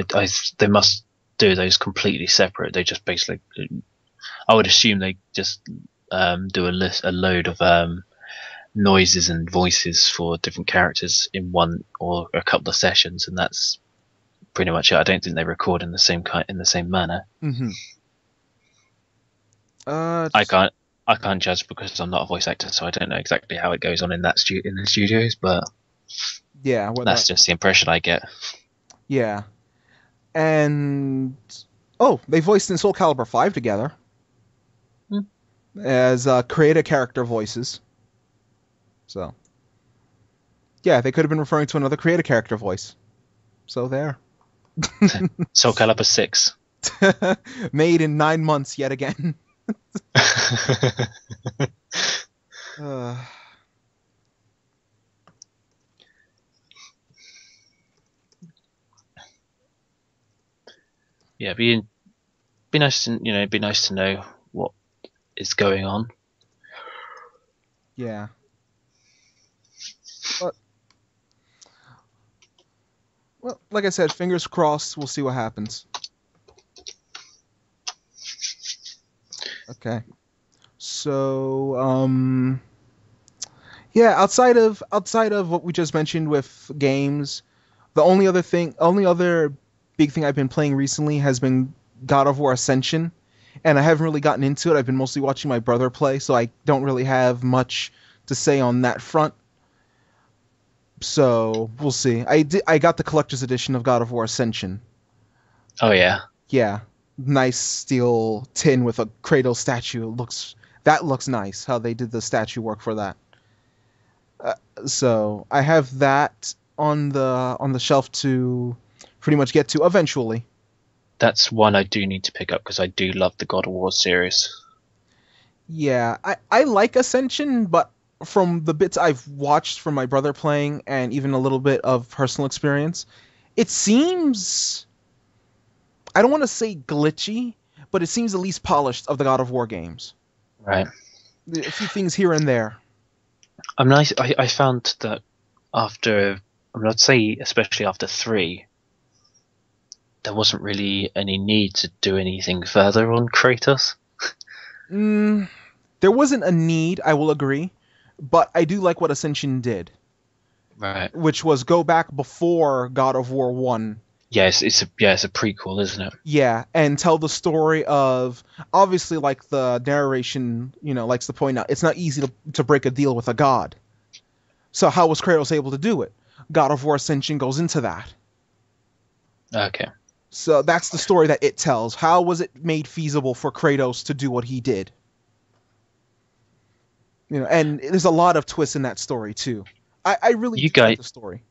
they must do those completely separate. They just basically, I would assume they just do a load of noises and voices for different characters in one or a couple of sessions, and that's pretty much it. I don't think they record in the same manner. Mm-hmm. I can't judge because I'm not a voice actor, so I don't know exactly how it goes on in the studios, but yeah, that's just the impression I get. Yeah, and they voiced in Soul Calibur 5 together as creator character voices. So yeah, they could have been referring to another creator character voice. So there. Soul Calibur 6. Made in 9 months yet again. Yeah, be nice to know what is going on. Yeah. But well, like I said, fingers crossed. We'll see what happens. Okay. So, yeah, outside of what we just mentioned with games, the only other big thing I've been playing recently has been God of War Ascension, and I haven't really gotten into it. I've been mostly watching my brother play, so I don't really have much to say on that front. So we'll see. I got the collector's edition of God of War Ascension. Oh yeah. Yeah, nice steel tin with a Kratos statue. Looks nice. How they did the statue work for that. So I have that on the shelf to pretty much get to eventually. That's one I do need to pick up because I do love the God of War series. Yeah, I like Ascension, but from the bits I've watched from my brother playing and even a little bit of personal experience, it seems I don't want to say glitchy, but it seems the least polished of the God of War games. Right. A few things here and there. I mean, I found that after, I mean, I'd say especially after 3, there wasn't really any need to do anything further on Kratos. There wasn't a need, I will agree, but I do like what Ascension did, Right. which was go back before God of War 1. Yes, it's a prequel, isn't it? Yeah, and tell the story of, obviously, like the narration, likes to point out, it's not easy to break a deal with a god. So how was Kratos able to do it? God of War Ascension goes into that. Okay. So that's the story that it tells. How was it made feasible for Kratos to do what he did? And there's a lot of twists in that story too. I really do like the story.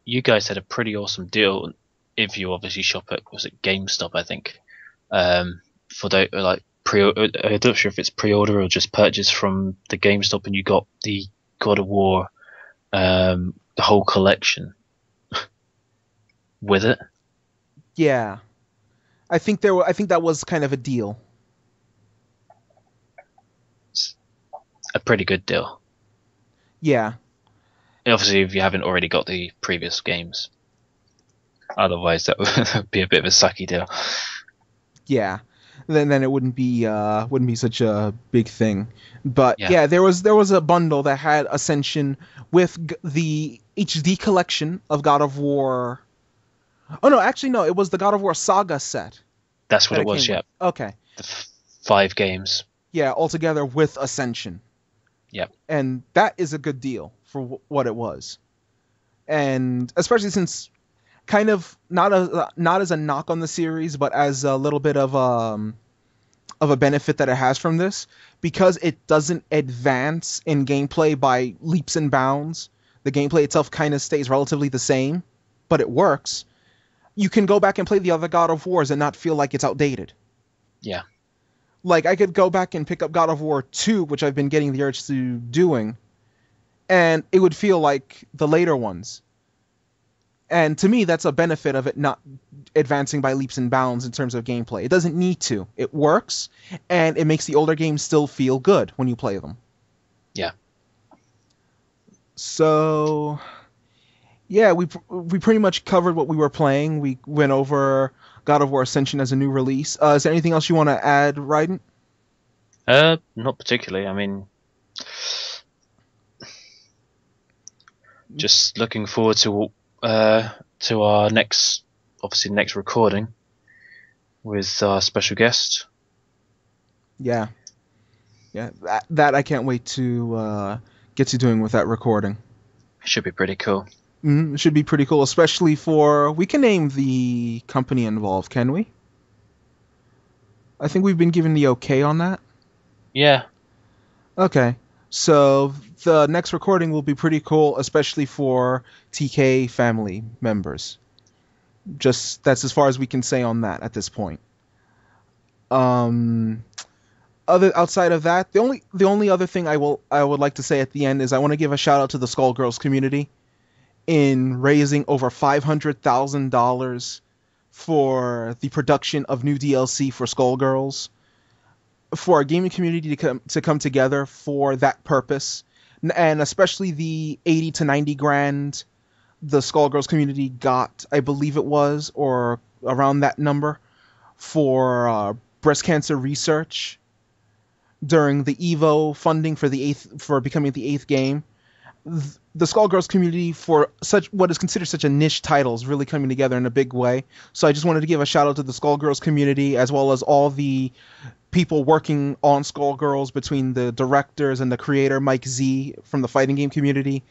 You guys had a pretty awesome deal if you obviously shop at, was it GameStop, I think, for the I'm not sure if it's pre-order or just purchase from the GameStop, and you got the God of War, the whole collection with it. Yeah, I think that was kind of a deal. It's a pretty good deal. Yeah. And obviously, if you haven't already got the previous games, otherwise that would be a bit of a sucky deal. Yeah, then it wouldn't be such a big thing. But yeah, there was a bundle that had Ascension with the HD collection of God of War. Oh no, actually no, it was the God of War Saga set. That's what it was. Yeah. Okay. The 5 games. Yeah, altogether with Ascension. Yep. And that is a good deal for what it was, and especially since kind of not as a knock on the series, but as a little bit of a benefit that it has from this, because it doesn't advance in gameplay by leaps and bounds. The gameplay itself kind of stays relatively the same, but it works. You can go back and play the other God of Wars and not feel like it's outdated. Yeah. Like, I could go back and pick up God of War 2, which I've been getting the urge to doing, and it would feel like the later ones. And to me, that's a benefit of it not advancing by leaps and bounds in terms of gameplay. It doesn't need to. It works, and it makes the older games still feel good when you play them. Yeah. So, yeah, we pretty much covered what we were playing. We went over God of War Ascension as a new release. Is there anything else you want to add, Rident? Not particularly. I mean, just looking forward to our next recording with our special guest. Yeah, that I can't wait to get to doing with that recording. It should be pretty cool. It should be pretty cool, especially we can name the company involved, can we? I think we've been given the okay on that. Yeah. Okay, so the next recording will be pretty cool, especially for TK family members. Just that's as far as we can say on that at this point. Outside of that, the only other thing I would like to say at the end is I want to give a shout out to the Skullgirls community in raising over $500,000 for the production of new DLC for Skullgirls, for our gaming community to come together for that purpose, and especially the 80 to 90 grand the Skullgirls community got, I believe it was, or around that number, for breast cancer research during the Evo funding for becoming the 8th game. The Skullgirls community, for such what is considered such a niche title, is really coming together in a big way. So I just wanted to give a shout out to the Skullgirls community, as well as all the people working on Skullgirls, between the directors and the creator Mike Z from the fighting game community,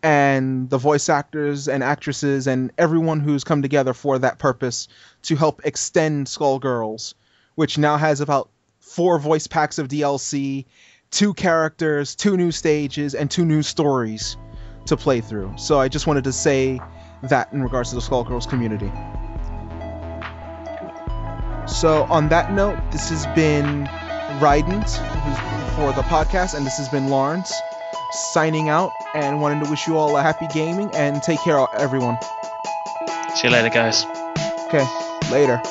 and the voice actors and actresses and everyone who's come together for that purpose to help extend Skullgirls, which now has about 4 voice packs of DLC, 2 characters, 2 new stages, and 2 new stories to play through. So I just wanted to say that in regards to the Skullgirls community. So on that note, this has been Rident for the podcast, and this has been Lawrence signing out, and wanting to wish you all a happy gaming, and take care, everyone. See you later, guys. Okay, later.